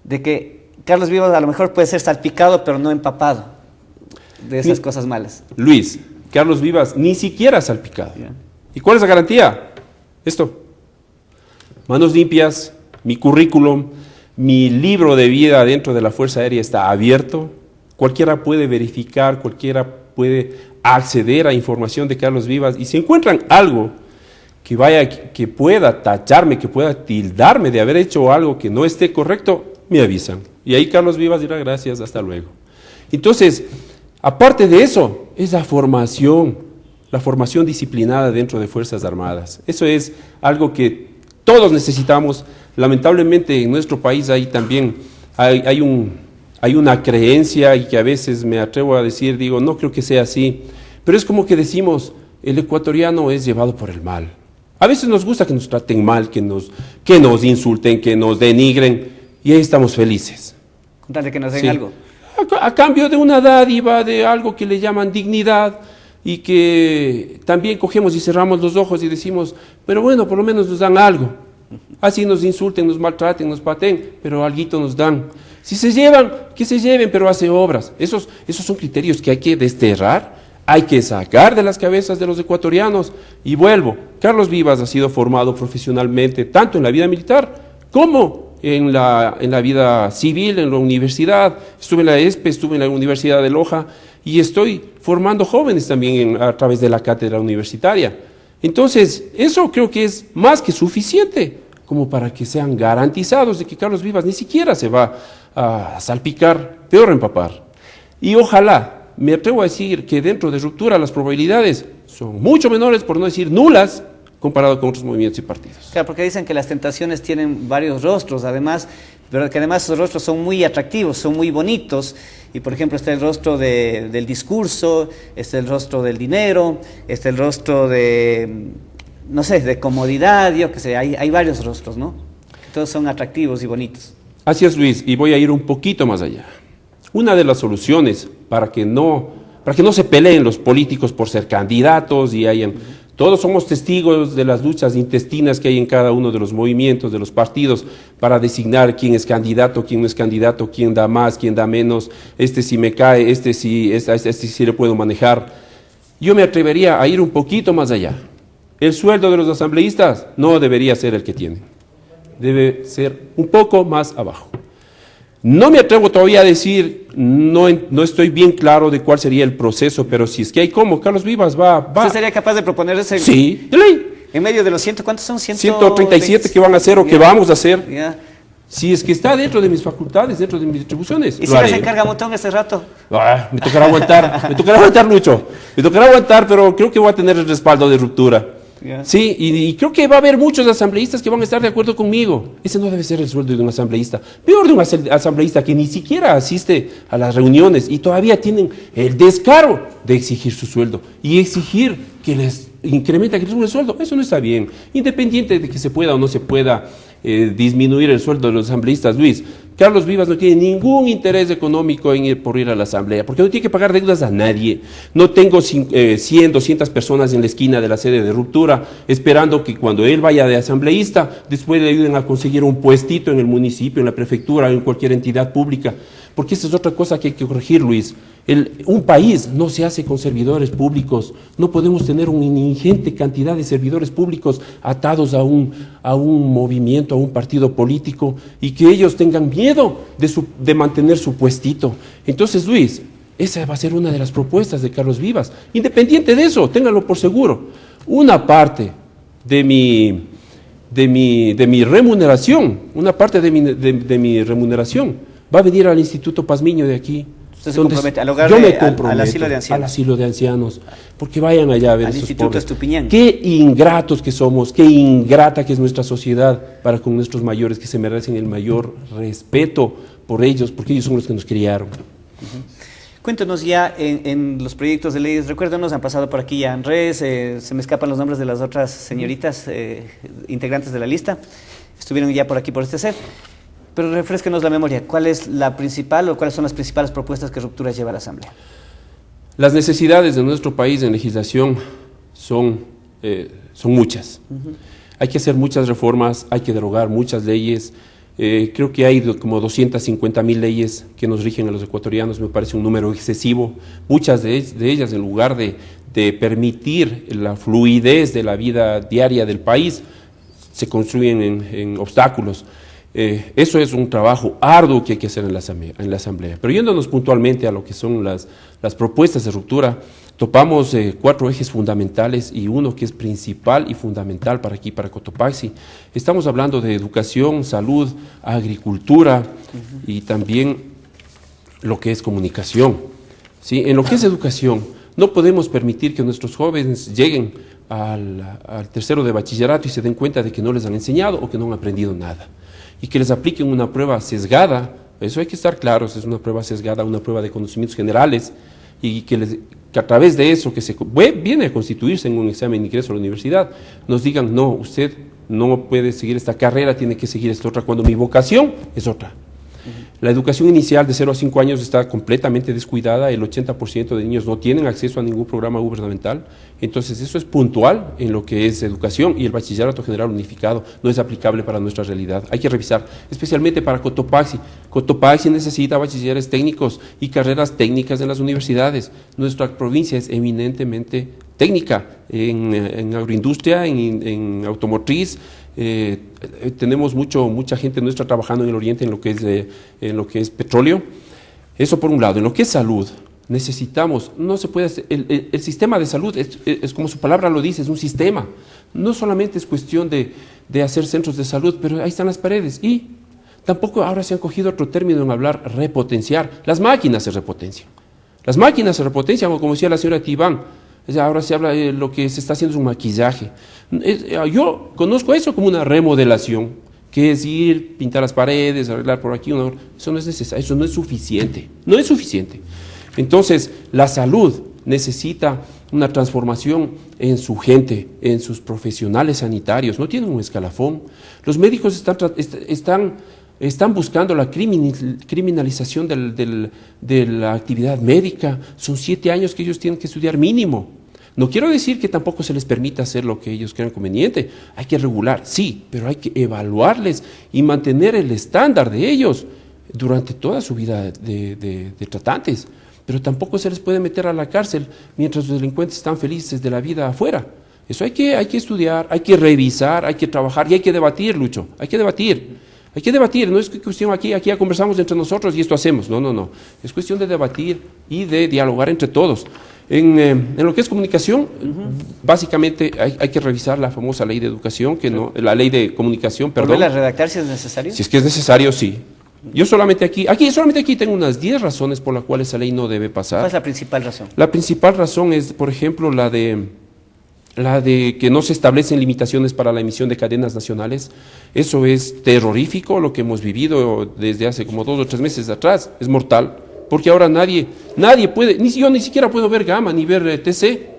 de que Carlos Vivas a lo mejor puede ser salpicado pero no empapado de esas cosas malas? Luis, Carlos Vivas ni siquiera salpicado. Yeah. ¿Y cuál es la garantía? Esto, manos limpias, mi currículum, mi libro de vida dentro de la Fuerza Aérea está abierto, cualquiera puede verificar, cualquiera puede acceder a información de Carlos Vivas, y si encuentran algo que pueda tacharme, que pueda tildarme de haber hecho algo que no esté correcto, me avisan. Y ahí Carlos Vivas dirá gracias, hasta luego. Entonces, aparte de eso, es la formación disciplinada dentro de Fuerzas Armadas. Eso es algo que todos necesitamos. Lamentablemente en nuestro país ahí también hay una creencia, y que a veces me atrevo a decir, digo, no creo que sea así, pero es como que decimos, el ecuatoriano es llevado por el mal. A veces nos gusta que nos traten mal, que nos insulten, que nos denigren, y ahí estamos felices. Con tal de que nos den algo. a cambio de una dádiva, de algo que le llaman dignidad, y que también cogemos y cerramos los ojos y decimos, pero bueno, por lo menos nos dan algo. Así nos insulten, nos maltraten, nos pateen, pero alguito nos dan. Si se llevan, que se lleven, pero hace obras. Esos son criterios que hay que desterrar, hay que sacar de las cabezas de los ecuatorianos. Y vuelvo, Carlos Vivas ha sido formado profesionalmente, tanto en la vida militar como en la vida civil, en la universidad. Estuve en la ESPE, estuve en la Universidad de Loja, y estoy formando jóvenes también a través de la cátedra universitaria. Entonces, eso creo que es más que suficiente como para que sean garantizados de que Carlos Vivas ni siquiera se va a salpicar, peor empapar. Y ojalá, me atrevo a decir que dentro de Ruptura las probabilidades son mucho menores, por no decir nulas, comparado con otros movimientos y partidos. Claro, porque dicen que las tentaciones tienen varios rostros, además, pero que además esos rostros son muy atractivos, son muy bonitos, y por ejemplo está el rostro del discurso, está el rostro del dinero, está el rostro de, no sé, de comodidad, yo qué sé, hay varios rostros, ¿no? Todos son atractivos y bonitos. Así es, Luis, y voy a ir un poquito más allá. Una de las soluciones para que no se peleen los políticos por ser candidatos y hayan... Todos somos testigos de las luchas intestinas que hay en cada uno de los movimientos, de los partidos, para designar quién es candidato, quién no es candidato, quién da más, quién da menos, este sí me cae, este sí le puedo manejar. Yo me atrevería a ir un poquito más allá. El sueldo de los asambleístas no debería ser el que tienen, debe ser un poco más abajo. No me atrevo todavía a decir, no estoy bien claro de cuál sería el proceso, pero si es que hay cómo, Carlos Vivas va. ¿Usted sería capaz de proponer ese? Sí, de ley. En medio de los ¿cuántos son? 137 que van a hacer o que vamos a hacer. Ya. Si es que está dentro de mis facultades, dentro de mis atribuciones. ¿Y si se encarga Montón ese rato? Me tocará aguantar mucho. Me tocará aguantar, pero creo que voy a tener el respaldo de Ruptura. Yeah. Sí, y creo que va a haber muchos asambleístas que van a estar de acuerdo conmigo. Ese no debe ser el sueldo de un asambleísta. Peor de un asambleísta que ni siquiera asiste a las reuniones y todavía tienen el descaro de exigir su sueldo y exigir que les incrementen el sueldo. Eso no está bien. Independiente de que se pueda o no se pueda disminuir el sueldo de los asambleístas, Luis, Carlos Vivas no tiene ningún interés económico en ir por ir a la asamblea, porque no tiene que pagar deudas a nadie. No tengo 100, 200 personas en la esquina de la sede de Ruptura esperando que cuando él vaya de asambleísta, después le ayuden a conseguir un puestito en el municipio, en la prefectura, en cualquier entidad pública. Porque esa es otra cosa que hay que corregir, Luis. Un país no se hace con servidores públicos. No podemos tener una ingente cantidad de servidores públicos atados a un movimiento, a un partido político, y que ellos tengan miedo de mantener su puestito. Entonces, Luis, esa va a ser una de las propuestas de Carlos Vivas. Independiente de eso, ténganlo por seguro. Una parte de mi remuneración, va a venir al Instituto Pazmiño de aquí. ¿Usted se compromete al hogar al asilo de ancianos? Al asilo de ancianos, porque vayan allá a ver al esos Instituto pobres. Estupiñán. Qué ingratos que somos, qué ingrata que es nuestra sociedad para con nuestros mayores, que se merecen el mayor respeto por ellos, porque ellos son los que nos criaron. Cuéntenos ya en los proyectos de leyes, recuérdenos, han pasado por aquí ya Andrés, se me escapan los nombres de las otras señoritas integrantes de la lista, estuvieron ya por aquí por este set. Pero refrésquenos la memoria, ¿cuál es la principal o cuáles son las principales propuestas que Ruptura lleva a la Asamblea? Las necesidades de nuestro país en legislación son muchas. Hay que hacer muchas reformas, hay que derogar muchas leyes. Creo que hay como 250,000 leyes que nos rigen a los ecuatorianos, me parece un número excesivo. Muchas de ellas, en lugar de permitir la fluidez de la vida diaria del país, se construyen en obstáculos. Eso es un trabajo arduo que hay que hacer en la Asamblea. Pero yéndonos puntualmente a lo que son las propuestas de Ruptura, topamos 4 ejes fundamentales y uno que es principal y fundamental para aquí, para Cotopaxi. Estamos hablando de educación, salud, agricultura y también lo que es comunicación. ¿Sí? En lo que es educación, no podemos permitir que nuestros jóvenes lleguen al tercero de bachillerato y se den cuenta de que no les han enseñado o que no han aprendido nada. Y que les apliquen una prueba sesgada, eso hay que estar claros, es una prueba sesgada, una prueba de conocimientos generales, y que a través de eso, que viene a constituirse en un examen de ingreso a la universidad, nos digan, no, usted no puede seguir esta carrera, tiene que seguir esta otra, cuando mi vocación es otra. La educación inicial de 0 a 5 años está completamente descuidada, el 80% de niños no tienen acceso a ningún programa gubernamental, entonces eso es puntual en lo que es educación, y el bachillerato general unificado no es aplicable para nuestra realidad. Hay que revisar, especialmente para Cotopaxi. Cotopaxi necesita bachilleres técnicos y carreras técnicas en las universidades. Nuestra provincia es eminentemente técnica en agroindustria, en automotriz. Tenemos mucha gente nuestra trabajando en el oriente en lo que es petróleo. Eso por un lado. En lo que es salud, necesitamos, no se puede hacer, el sistema de salud es como su palabra lo dice, es un sistema. No solamente es cuestión de hacer centros de salud, pero ahí están las paredes. Y tampoco ahora se han cogido otro término en hablar repotenciar. Las máquinas se repotencian. Las máquinas se repotencian, o como decía la señora Tibán, ahora se habla de lo que se está haciendo es un maquillaje. Yo conozco eso como una remodelación, que es ir, pintar las paredes, arreglar por aquí. Eso no es necesario, eso no es suficiente. No es suficiente. Entonces, la salud necesita una transformación en su gente, en sus profesionales sanitarios. No tienen un escalafón. Los médicos están buscando la criminalización de la actividad médica. Son 7 años que ellos tienen que estudiar mínimo. No quiero decir que tampoco se les permita hacer lo que ellos crean conveniente. Hay que regular, sí, pero hay que evaluarles y mantener el estándar de ellos durante toda su vida de tratantes. Pero tampoco se les puede meter a la cárcel mientras los delincuentes están felices de la vida afuera. Eso hay que estudiar, hay que revisar, hay que trabajar y hay que debatir, Lucho. Hay que debatir. Hay que debatir, no es cuestión aquí ya conversamos entre nosotros y esto hacemos. No. Es cuestión de debatir y de dialogar entre todos. En lo que es comunicación, básicamente hay que revisar la famosa ley de educación, la ley de comunicación, perdón. ¿Volverla a redactar si es necesario? Si es que es necesario, sí. Yo solamente aquí tengo unas 10 razones por las cuales esa ley no debe pasar. ¿Cuál es la principal razón? La principal razón es, por ejemplo, la de que no se establecen limitaciones para la emisión de cadenas nacionales. Eso es terrorífico, lo que hemos vivido desde hace como 2 o 3 meses atrás, es mortal, porque ahora nadie puede, yo ni siquiera puedo ver Gama ni ver TC,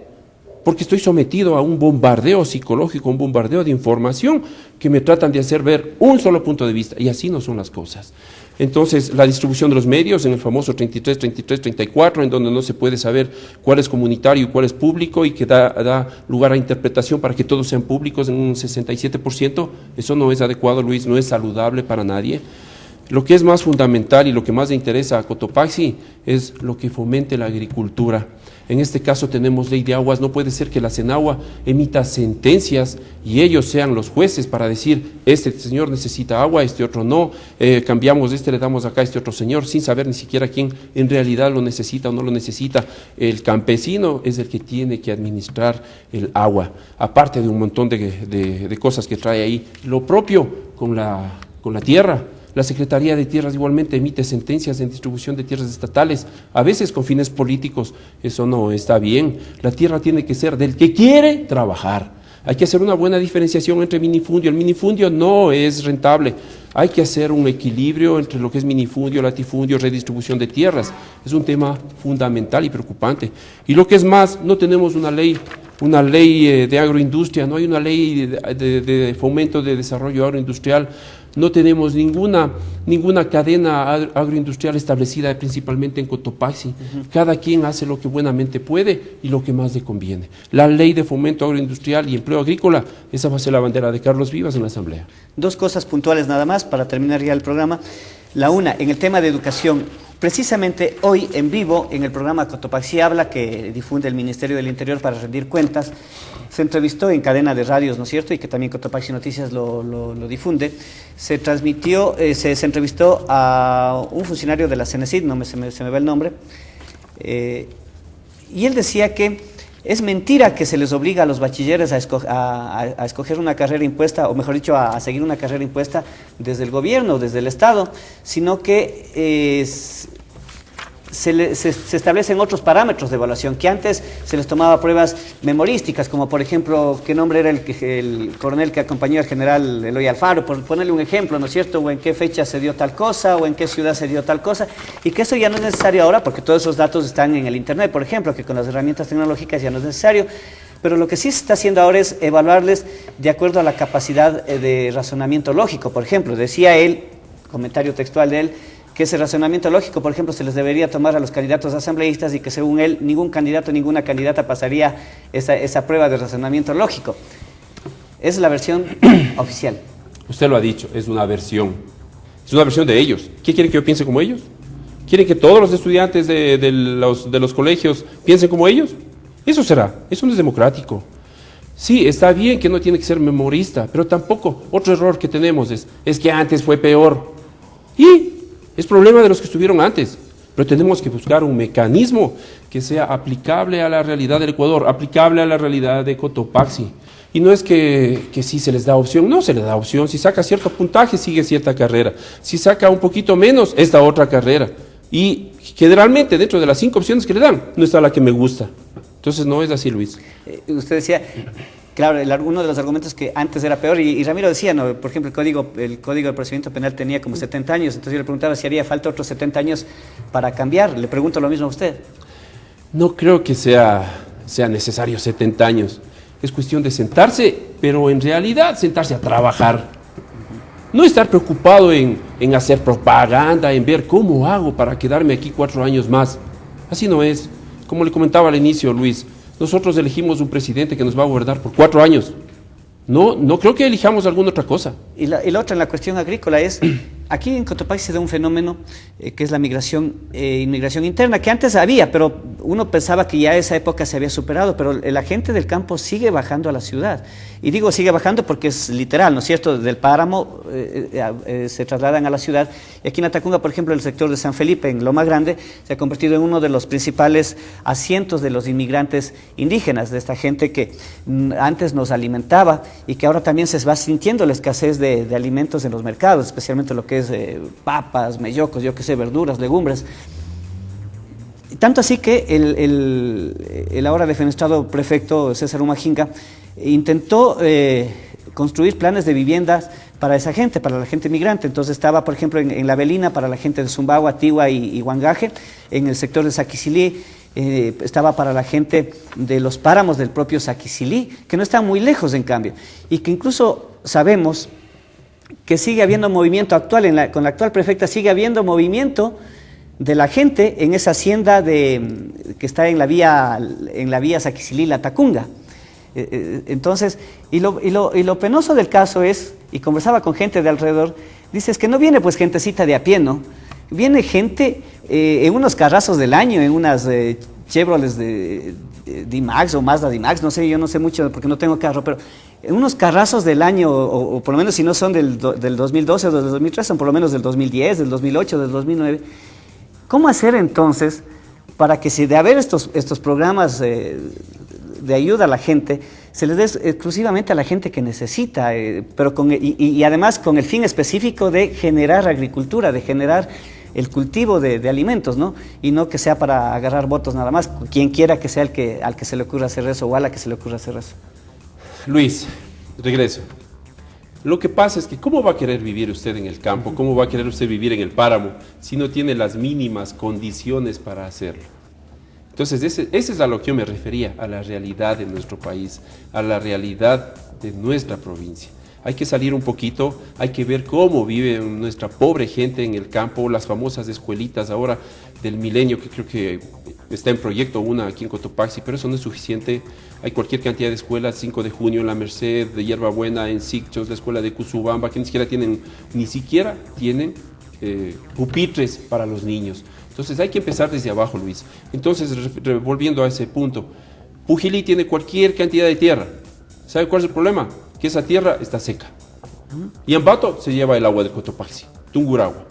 porque estoy sometido a un bombardeo psicológico, un bombardeo de información que me tratan de hacer ver un solo punto de vista, y así no son las cosas. Entonces, la distribución de los medios en el famoso 33, 33, 34, en donde no se puede saber cuál es comunitario y cuál es público, y que da lugar a interpretación para que todos sean públicos en un 67%, eso no es adecuado, Luis, no es saludable para nadie. Lo que es más fundamental y lo que más le interesa a Cotopaxi es lo que fomente la agricultura. En este caso tenemos ley de aguas, no puede ser que la Senagua emita sentencias y ellos sean los jueces para decir, este señor necesita agua, este otro no, cambiamos le damos acá a este otro señor, sin saber ni siquiera quién en realidad lo necesita o no lo necesita. El campesino es el que tiene que administrar el agua, aparte de un montón de cosas que trae ahí. Lo propio con la tierra. La Secretaría de Tierras igualmente emite sentencias en distribución de tierras estatales, a veces con fines políticos. Eso no está bien. La tierra tiene que ser del que quiere trabajar. Hay que hacer una buena diferenciación entre minifundio. El minifundio no es rentable. Hay que hacer un equilibrio entre lo que es minifundio, latifundio, redistribución de tierras. Es un tema fundamental y preocupante. Y lo que es más, no tenemos una ley de agroindustria, no hay una ley de fomento de desarrollo agroindustrial. No tenemos ninguna cadena agroindustrial establecida principalmente en Cotopaxi. Cada quien hace lo que buenamente puede y lo que más le conviene. La ley de fomento agroindustrial y empleo agrícola, esa va a ser la bandera de Carlos Vivas en la Asamblea. 2 cosas puntuales nada más para terminar ya el programa. La una, en el tema de educación, precisamente hoy en vivo en el programa Cotopaxi Habla, que difunde el Ministerio del Interior para rendir cuentas, se entrevistó en cadena de radios, ¿no es cierto?, y que también Cotopaxi Noticias lo difunde. Se entrevistó a un funcionario de la CENESID, se me va el nombre, y él decía que es mentira que se les obliga a los bachilleres a escoger una carrera impuesta, o mejor dicho, a seguir una carrera impuesta desde el gobierno, desde el Estado, sino que se establecen otros parámetros de evaluación, que antes se les tomaba pruebas memorísticas, como por ejemplo, qué nombre era el coronel que acompañó al general Eloy Alfaro, por ponerle un ejemplo, ¿no es cierto?, o en qué fecha se dio tal cosa, o en qué ciudad se dio tal cosa, y que eso ya no es necesario ahora, porque todos esos datos están en el Internet, por ejemplo, que con las herramientas tecnológicas ya no es necesario. Pero lo que sí se está haciendo ahora es evaluarles de acuerdo a la capacidad de razonamiento lógico. Por ejemplo, decía él, comentario textual de él, que ese razonamiento lógico, por ejemplo, se les debería tomar a los candidatos asambleístas y que según él ningún candidato, ninguna candidata pasaría esa prueba de razonamiento lógico. Esa es la versión oficial. Usted lo ha dicho, es una versión. Es una versión de ellos. ¿Qué quieren que yo piense como ellos? ¿Quieren que todos los estudiantes de los colegios piensen como ellos? Eso será. Eso no es democrático. Sí, está bien que no tiene que ser memorista, pero tampoco, otro error que tenemos es que antes fue peor. Y es problema de los que estuvieron antes. Pero tenemos que buscar un mecanismo que sea aplicable a la realidad del Ecuador, aplicable a la realidad de Cotopaxi. Y no es que sí se les da opción, no se les da opción. Si saca cierto puntaje, sigue cierta carrera. Si saca un poquito menos, esta otra carrera. Y generalmente dentro de las 5 opciones que le dan, no está la que me gusta. Entonces no es así, Luis. Usted decía, claro, uno de los argumentos que antes era peor, y Ramiro decía, ¿no? Por ejemplo, el código del procedimiento penal tenía como 70 años, entonces yo le preguntaba si haría falta otros 70 años para cambiar. Le pregunto lo mismo a usted. No creo que sea necesario 70 años. Es cuestión de sentarse, pero en realidad sentarse a trabajar. No estar preocupado en hacer propaganda, en ver cómo hago para quedarme aquí 4 años más. Así no es. Como le comentaba al inicio, Luis, nosotros elegimos un presidente que nos va a gobernar por 4 años. No creo que elijamos alguna otra cosa. Y la otra en la cuestión agrícola es, aquí en Cotopaxi se da un fenómeno que es la inmigración interna, que antes había, pero uno pensaba que ya esa época se había superado, pero la gente del campo sigue bajando a la ciudad. Y digo sigue bajando porque es literal, ¿no es cierto? Del páramo se trasladan a la ciudad. Y aquí en Latacunga, por ejemplo, el sector de San Felipe, en Loma Grande, se ha convertido en uno de los principales asientos de los inmigrantes indígenas, de esta gente que antes nos alimentaba y que ahora también se va sintiendo la escasez de alimentos en los mercados, especialmente lo que es papas, mellocos, yo qué sé, verduras, legumbres. Tanto así que el ahora defenestrado prefecto César Humajinga intentó construir planes de viviendas para esa gente, para la gente migrante. Entonces estaba, por ejemplo, en La Avelina para la gente de Zumbagua, Tigua y Huangaje, en el sector de Saquicilí, estaba para la gente de los páramos del propio Saquicilí, que no están muy lejos en cambio, y que incluso sabemos que sigue habiendo movimiento actual, con la actual prefecta sigue habiendo movimiento de la gente en esa hacienda que está en la vía Saquicilí-Latacunga. Entonces, y lo penoso del caso es, y conversaba con gente de alrededor, dices que no viene pues gentecita de a pie, ¿no? Viene gente en unos carrazos del año, en unas Chevrolets de D-Max o Mazda D-Max, no sé, yo no sé mucho porque no tengo carro, pero en unos carrazos del año, o por lo menos si no son del 2012 o del 2013, son por lo menos del 2010, del 2008, del 2009. ¿Cómo hacer entonces para que si de haber estos programas de ayuda a la gente, se les dé exclusivamente a la gente que necesita, pero y además con el fin específico de generar agricultura, de generar el cultivo de alimentos, ¿no? Y no que sea para agarrar votos nada más, quien quiera que sea al que se le ocurra hacer eso o a la que se le ocurra hacer eso. Luis, regreso. Lo que pasa es que ¿cómo va a querer vivir usted en el campo? ¿Cómo va a querer usted vivir en el páramo si no tiene las mínimas condiciones para hacerlo? Entonces, ese es a lo que yo me refería, a la realidad de nuestro país, a la realidad de nuestra provincia. Hay que salir un poquito, hay que ver cómo vive nuestra pobre gente en el campo, las famosas escuelitas ahora del milenio, que creo que está en proyecto una aquí en Cotopaxi, pero eso no es suficiente. Hay cualquier cantidad de escuelas, 5 de junio en La Merced, de Hierbabuena, en Sicchos, la escuela de Cusubamba, que ni siquiera tienen pupitres para los niños. Entonces hay que empezar desde abajo, Luis. Entonces, volviendo a ese punto, Pujilí tiene cualquier cantidad de tierra. ¿Sabe cuál es el problema? Que esa tierra está seca. Y Ambato se lleva el agua del Cotopaxi, Tungurahua.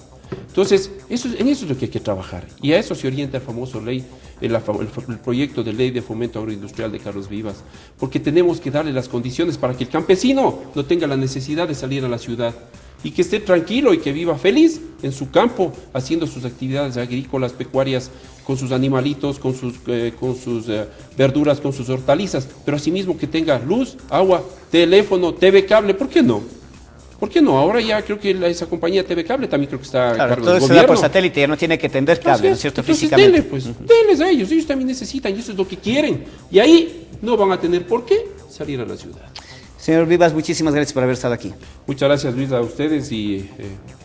Entonces, en eso es lo que hay que trabajar. Y a eso se orienta el famoso el proyecto de ley de fomento agroindustrial de Carlos Vivas. Porque tenemos que darle las condiciones para que el campesino no tenga la necesidad de salir a la ciudad. Y que esté tranquilo y que viva feliz en su campo, haciendo sus actividades agrícolas, pecuarias, con sus animalitos, con sus verduras, con sus hortalizas, pero asimismo que tenga luz, agua, teléfono, TV cable. ¿Por qué no? ¿Por qué no? Ahora ya creo que esa compañía TV cable también creo que está a cargo del gobierno. Se da por satélite, ya no tiene que tender cable, ¿no es cierto? Físicamente. Denles a ellos también necesitan y eso es lo que quieren. Y ahí no van a tener por qué salir a la ciudad. Señor Vivas, muchísimas gracias por haber estado aquí. Muchas gracias, Luis, a ustedes y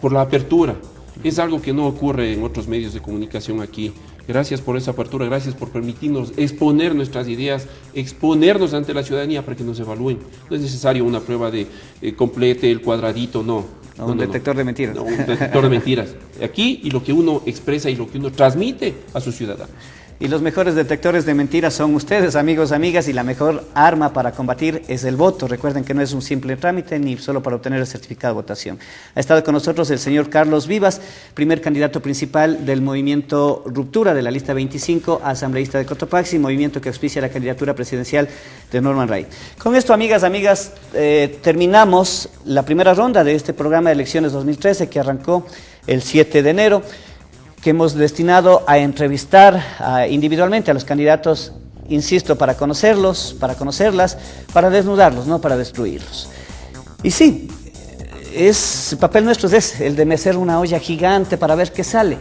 por la apertura. Es algo que no ocurre en otros medios de comunicación aquí. Gracias por esa apertura, gracias por permitirnos exponer nuestras ideas, exponernos ante la ciudadanía para que nos evalúen. No es necesario una prueba de complete el cuadradito, no. Un detector de mentiras. No, un detector de mentiras. Aquí, y lo que uno expresa y lo que uno transmite a sus ciudadanos. Y los mejores detectores de mentiras son ustedes, amigos, amigas, y la mejor arma para combatir es el voto. Recuerden que no es un simple trámite ni solo para obtener el certificado de votación. Ha estado con nosotros el señor Carlos Vivas, primer candidato principal del movimiento Ruptura de la lista 25, asambleísta de Cotopaxi, movimiento que auspicia la candidatura presidencial de Norman Ray. Con esto, amigas, terminamos la primera ronda de este programa de elecciones 2013 que arrancó el 7 de enero. Que hemos destinado a entrevistar individualmente a los candidatos, insisto, para conocerlos, para conocerlas, para desnudarlos, no para destruirlos. Y sí, el papel nuestro es el de mecer una olla gigante para ver qué sale,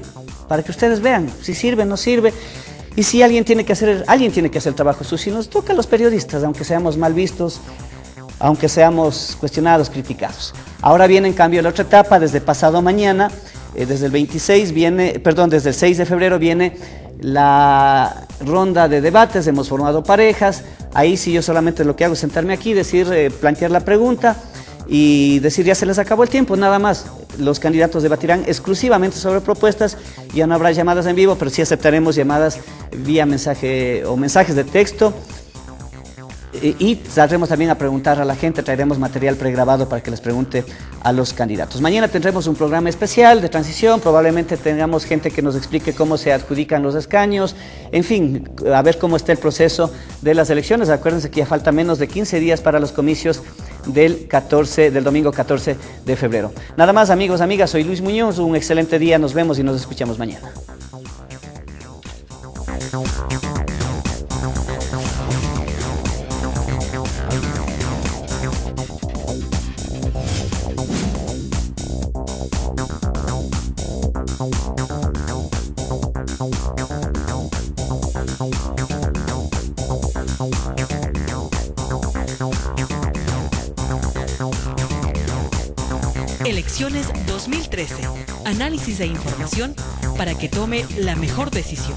para que ustedes vean si sirve o no sirve, y si alguien tiene que hacer el trabajo sucio, y nos toca a los periodistas, aunque seamos mal vistos, aunque seamos cuestionados, criticados. Ahora viene en cambio la otra etapa, desde pasado mañana, desde el 6 de febrero viene la ronda de debates, hemos formado parejas, ahí sí yo solamente lo que hago es sentarme aquí, plantear la pregunta y decir ya se les acabó el tiempo, nada más. Los candidatos debatirán exclusivamente sobre propuestas, ya no habrá llamadas en vivo, pero sí aceptaremos llamadas vía mensaje o mensajes de texto. Y saldremos también a preguntar a la gente, traeremos material pregrabado para que les pregunte a los candidatos. Mañana tendremos un programa especial de transición, probablemente tengamos gente que nos explique cómo se adjudican los escaños, en fin, a ver cómo está el proceso de las elecciones. Acuérdense que ya falta menos de 15 días para los comicios del domingo 14 de febrero. Nada más, amigos, amigas, soy Luis Muñoz, un excelente día, nos vemos y nos escuchamos mañana. Elecciones 2013. Análisis e información para que tome la mejor decisión.